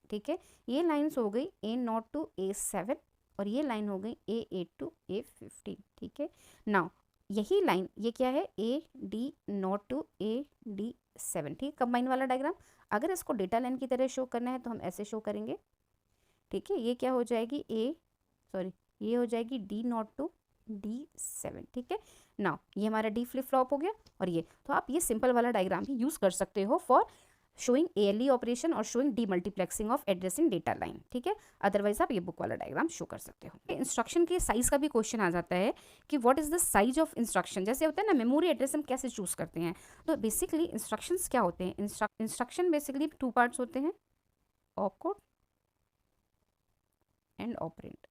ठीक है, ये लाइन्स हो गई A नॉट टू A7 और ये लाइन हो गई A8 टू A15, ठीक है। नाउ यही लाइन, ये क्या है, AD नॉट टू AD7, ठीक, कंबाइन वाला डायग्राम। अगर इसको डेटा लाइन की तरह शो करना है तो हम ऐसे शो करेंगे, ठीक है। ये क्या हो जाएगी, ये हो जाएगी D नॉट टू D7, ठीक है। नाउ ये हमारा D फ्लिप फ्लॉप हो गया, और ये तो आप ये सिंपल वाला डायग्राम भी यूज कर सकते हो फॉर शोइंग ALE ऑपरेशन और showing demultiplexing of addressing data line, ठीक है। अदरवाइज आप ये बुक वाला डायग्राम शो कर सकते हो। इंस्ट्रक्शन के साइज का भी क्वेश्चन आ जाता है कि what is the size of instruction. जैसे होता है ना मेमोरी एड्रेस हम कैसे चूज करते हैं, तो बेसिकली इंस्ट्रक्शंस क्या होते हैं, इंस्ट्रक्शन बेसिकली 2 पार्ट्स होते हैं, ऑपकोड एंड ऑपरेंड,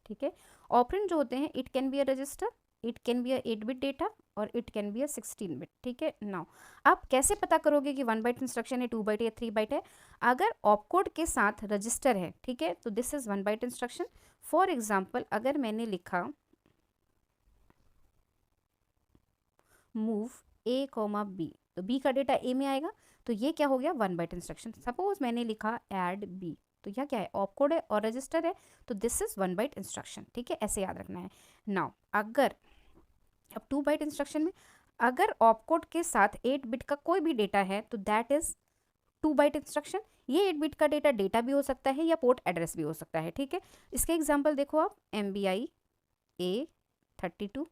ठीक है। ऑपरेंड जो होते हैं it can be a register, it can be a 8 bit data और it can be a 16 bit, ठीक है। नाउ आप कैसे पता करोगे कि 1 बाइट इंस्ट्रक्शन है, 2 बाइट या 3 बाइट है। अगर ऑपकोड के साथ रजिस्टर है, ठीक है, तो this is 1 byte instruction. For example अगर मैंने लिखा मूव A, B, तो B का डेटा A में आएगा, तो ये क्या हो गया 1 बाइट इंस्ट्रक्शन। सपोज मैंने लिखा ऐड B, तो यह क्या है ऑपकोड है और रजिस्टर है, तो दिस इज 1 बाइट इंस्ट्रक्शन, ठीक है, ऐसे याद रखना है। नाउ अगर अब 2 बाइट इंस्ट्रक्शन में अगर ऑपकोड के साथ 8 बिट का कोई भी डेटा है तो दैट इज 2 बाइट इंस्ट्रक्शन। ये 8 बिट का डेटा भी हो सकता है या पोर्ट एड्रेस भी हो सकता है, ठीक है। इसके एग्जाम्पल देखो आप, MBI A32,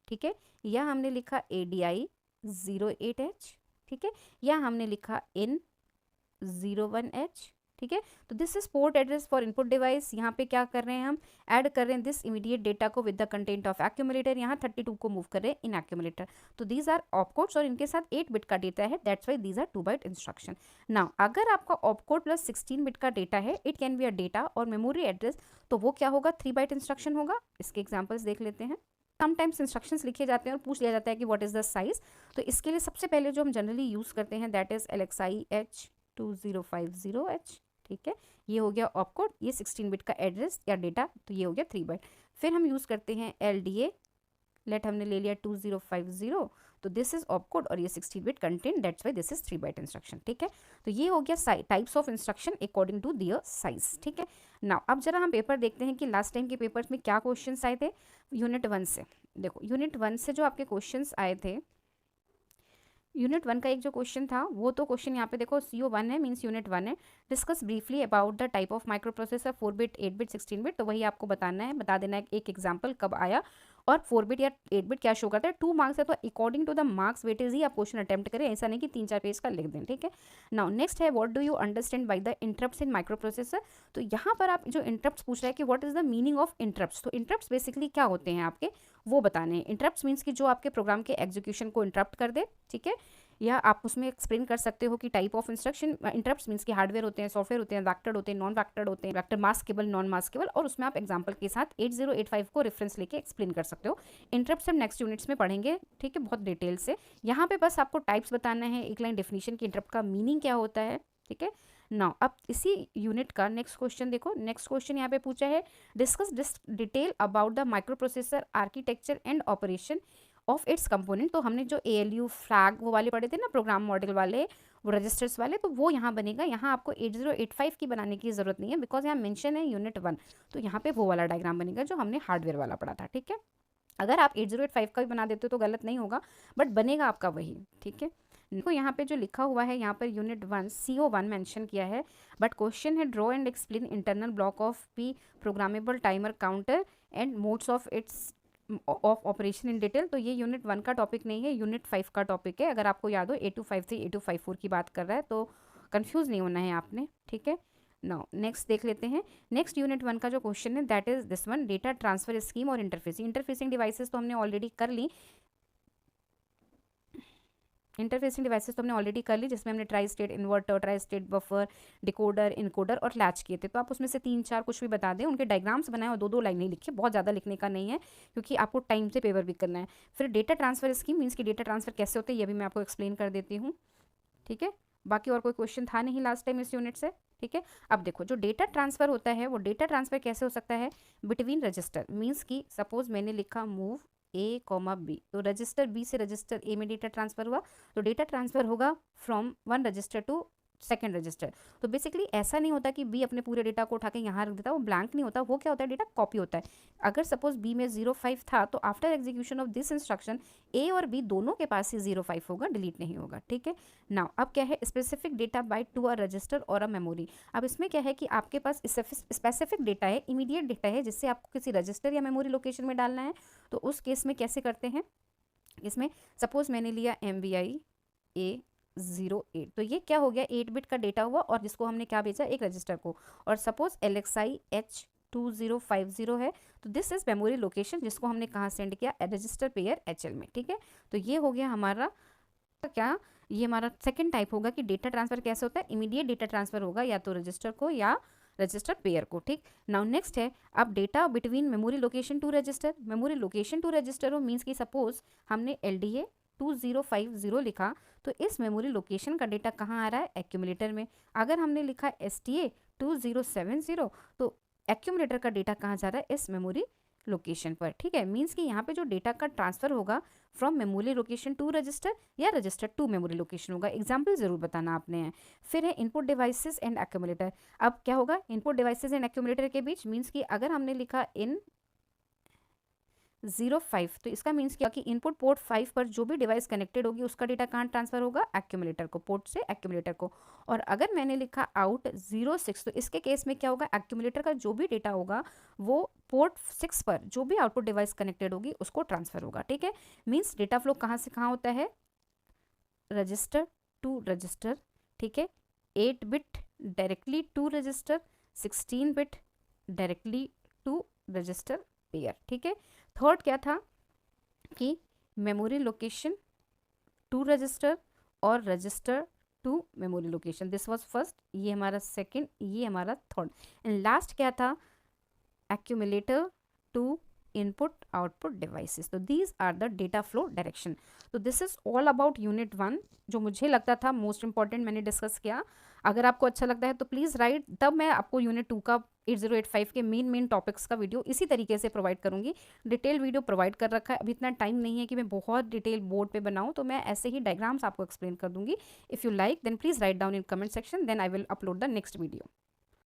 ठीक है, या हमने लिखा ADI 08H, ठीक है, या हमने लिखा N01H, ठीक है। तो this is port address for input device. यहाँ पे क्या कर रहे हैं हम, ऐड कर रहे हैं दिस इमीडिएट डेटा को with the content of accumulator, यहाँ 32 को मूव कर रहे हैं इन एक्यूमुलेटर, तो दीज आर ऑपकोड्स और इनके साथ 8 बिट का डेटा है, that's why these are 2 byte instruction. Now अगर आपका ऑपकोड प्लस 16 बिट का डेटा है, it can be a data और मेमोरी एड्रेस, तो वो क्या होगा 3 बाइट इंस्ट्रक्शन होगा। इसके एग्जाम्पल्स देख लेते हैं। समटाइम्स इंस्ट्रक्शंस लिखे जाते हैं और पूछ लिया जाता है कि व्हाट इज द साइज, तो इसके लिए सबसे पहले जो हम जनरली यूज करते हैं दैट इज LXI H2050H, ठीक है, ये हो गया ऑपकोड, ये 16 बिट का एड्रेस या डेटा, तो ये हो गया 3 बाइट। फिर हम यूज करते हैं LDA, लेट हमने ले लिया 2050, तो दिस इज ऑपकोड और ये 16 bit content, that's why this is 3 byte instruction, ठीक है। तो ये हो गया types of instruction according to their size, ठीक है। नाउ अब जरा हम पेपर देखते हैं कि लास्ट टाइम के पेपर्स में क्या क्वेश्चंस आए थे यूनिट 1 से। देखो यूनिट 1 से जो आपके क्वेश्चंस आए थे, यूनिट 1 का एक जो क्वेश्चन था वो तो क्वेश्चन यहाँ पे देखो CO1 है, मीन्स यूनिट 1 है। Discuss briefly about the type of micro processor 4 bit 8 bit 16 bit, तो वही आपको बताना है, बता देना है एक एग्जाम्पल कब आया और 4 बिट या 8 बिट क्या शो करता है। 2 मार्क्स है तो according to the marks weightage ही आप क्वेश्चन अटेम्प्ट करें, ऐसा नहीं कि 3-4 पेज का लिख दें, ठीक है। नाउ नेक्स्ट है what do you understand by the interrupts in micro processor, तो यहाँ पर आप जो इंटरप्ट्स पूछ रहे हैं कि what is the meaning of interrupts, तो इंटरप्ट्स बेसिकली क्या होते हैं आपके वो बताने हैं। इंटरप्ट्स मीन्स कि जो आपके प्रोग्राम के एग्जीक्यूशन को इंटरप्ट कर दे, ठीक है, या आप उसमें एक्सप्लेन कर सकते हो कि type of instruction interrupts means कि हार्डवेयर होते हैं, सॉफ्टवेयर होते हैं, वेक्टर्ड होते हैं, नॉन वेक्टर्ड होते हैं, वेक्टर मास्केबल, नॉन मास्केबल, और उसमें आप एग्जांपल के साथ 8085 को रेफरेंस लेके एक्सप्लेन कर सकते हो। इंटरप्ट्स हम नेक्स्ट यूनिट्स में पढ़ेंगे, ठीक है, बहुत डिटेल से। यहाँ पे बस आपको टाइप्स बताना है, एक लाइन डेफिनेशन की इंटरप्ट का मीनिंग क्या होता है, ठीक है। नाउ अब इसी यूनिट का नेक्स्ट क्वेश्चन देखो, नेक्स्ट क्वेश्चन यहाँ पे पूछा है discuss detail about the micro processor architecture and operation of its component, तो हमने जो ALU फ्लैग वो वाले पढ़े थे ना, प्रोग्राम मॉडल वाले, वो रजिस्टर्स वाले, तो वो यहाँ बनेगा। यहाँ आपको 8085 की बनाने की जरूरत नहीं है बिकॉज यहाँ मेंशन है यूनिट 1, तो यहाँ पे वो वाला डायग्राम बनेगा जो हमने हार्डवेयर वाला पढ़ा था, ठीक है। अगर आप 8085 का भी बना देते हो तो गलत नहीं होगा, बट बनेगा आपका वही, ठीक है। देखो यहाँ पे जो लिखा हुआ है, यहाँ पर यूनिट 1 CO1 मेंशन किया है, बट क्वेश्चन है draw and explain internal block of P programmable timer counter and modes of its of operation in detail, तो ये यूनिट 1 का टॉपिक नहीं है, यूनिट 5 का टॉपिक है। अगर आपको याद हो 8253 8254 की बात कर रहा है तो कंफ्यूज नहीं होना है आपने, ठीक है। नाउ नेक्स्ट देख लेते हैं। नेक्स्ट यूनिट 1 का जो क्वेश्चन है that is this one, data transfer scheme और इंटरफेसिंग। इंटरफेसिंग डिवाइसेस तो हमने ऑलरेडी कर ली, इंटरफेसिंग डिवाइसेस तो हमने ऑलरेडी कर ली, जिसमें हमने tri state inverter, tri state buffer, decoder, encoder और लैच किए थे। तो आप उसमें से 3-4 कुछ भी बता दें, उनके डायग्राम्स बनाए और 2-2 लाइनें लिखिए, बहुत ज़्यादा लिखने का नहीं है क्योंकि आपको टाइम से पेपर भी करना है। फिर डेटा ट्रांसफर स्कीम मीन्स कि डेटा ट्रांसफर कैसे होते हैं ये भी मैं आपको एक्सप्लेन कर देती हूँ, ठीक है। बाकी और कोई क्वेश्चन था नहीं लास्ट टाइम इस यूनिट से, ठीक है। अब देखो जो डेटा ट्रांसफर होता है वो डेटा ट्रांसफर कैसे हो सकता है, बिटवीन रजिस्टर, मीन्स कि सपोज मैंने लिखा मूव A, B, तो रजिस्टर B से रजिस्टर A में डेटा ट्रांसफर हुआ, तो डेटा ट्रांसफर होगा from one register to second register. तो बेसिकली ऐसा नहीं होता कि बी अपने पूरे डेटा को उठा के यहाँ रख देता, वो ब्लैंक नहीं होता, वो क्या होता है, डेटा कॉपी होता है। अगर सपोज बी में 05 था तो after execution of this instruction A और बी दोनों के पास ही 05 होगा, डिलीट नहीं होगा, ठीक है। नाउ अब क्या है, specific data byte to a register और अ मेमोरी। अब इसमें क्या है कि आपके पास स्पेसिफिक डेटा है, इमीडिएट डेटा है, जिससे आपको किसी रजिस्टर या मेमोरी लोकेशन में डालना है। तो उस केस में कैसे करते हैं, इसमें सपोज मैंने लिया MVI A08, तो ये क्या हो गया, 8 बिट का डेटा हुआ और जिसको हमने क्या भेजा, एक रजिस्टर को। और सपोज LXI H2050 है, तो दिस इज मेमोरी लोकेशन जिसको हमने कहाँ सेंड किया, रजिस्टर पेयर HL में, ठीक है। तो ये हो गया हमारा क्या, ये हमारा सेकंड टाइप होगा कि डेटा ट्रांसफर कैसे होता है, इमीडिएट डेटा ट्रांसफर होगा या तो रजिस्टर को या रजिस्टर पेयर को, ठीक। नाउ नेक्स्ट है, अब data between memory location to register. Memory location to register हो मीन्स कि सपोज हमने LDA 2050 लिखा, तो इस मेमोरी लोकेशन का डेटा कहाँ आ रहा है, एक्यूमुलेटर में। अगर हमने लिखा STA 2070, तो एक्यूमुलेटर का डेटा कहाँ जा रहा है, इस मेमोरी लोकेशन पर, ठीक है। मीन्स कि यहाँ पे जो डेटा का ट्रांसफर होगा from memory location to register या रजिस्टर टू मेमोरी लोकेशन होगा। एग्जाम्पल जरूर बताना आपने है। फिर है इनपुट डिवाइसेस एंड एक्यूमुलेटर। अब क्या होगा, इनपुट डिवाइसेस एंड एक्यूमुलेटर के बीच, मीन्स कि अगर हमने लिखा इन 05, तो इसका मीन्स क्या कि इनपुट पोर्ट 5 पर जो भी डिवाइस कनेक्टेड होगी उसका डेटा कहाँ ट्रांसफर होगा, एक्यूमुलेटर को, पोर्ट से एक्यूमुलेटर को। और अगर मैंने लिखा आउट 06, तो इसके केस में क्या होगा, एक्यूमुलेटर का जो भी डेटा होगा वो पोर्ट 6 पर जो भी आउटपुट डिवाइस कनेक्टेड होगी उसको ट्रांसफर होगा, ठीक है। मीन्स डेटा फ्लो कहाँ से कहाँ होता है, रजिस्टर टू रजिस्टर, ठीक है। 8 bit directly to register, 16 bit directly to register pair, ठीक है। थर्ड क्या था कि मेमोरी लोकेशन टू रजिस्टर और register to memory location, this was first, ये हमारा सेकंड, ये हमारा थर्ड। एंड लास्ट क्या था, accumulator to input output devices. तो these are the data flow direction. तो this is all about unit 1, जो मुझे लगता था मोस्ट इंपॉर्टेंट मैंने डिस्कस किया। अगर आपको अच्छा लगता है तो प्लीज़ राइट, तब मैं आपको यूनिट 2 का 8085 के मेन टॉपिक्स का वीडियो इसी तरीके से प्रोवाइड करूंगी। डिटेल वीडियो प्रोवाइड कर रखा है, अभी इतना टाइम नहीं है कि मैं बहुत डिटेल बोर्ड पे बनाऊं, तो मैं ऐसे ही डायग्राम्स आपको एक्सप्लेन कर दूंगी। If you like then please write down in comment section, then I will upload the next video.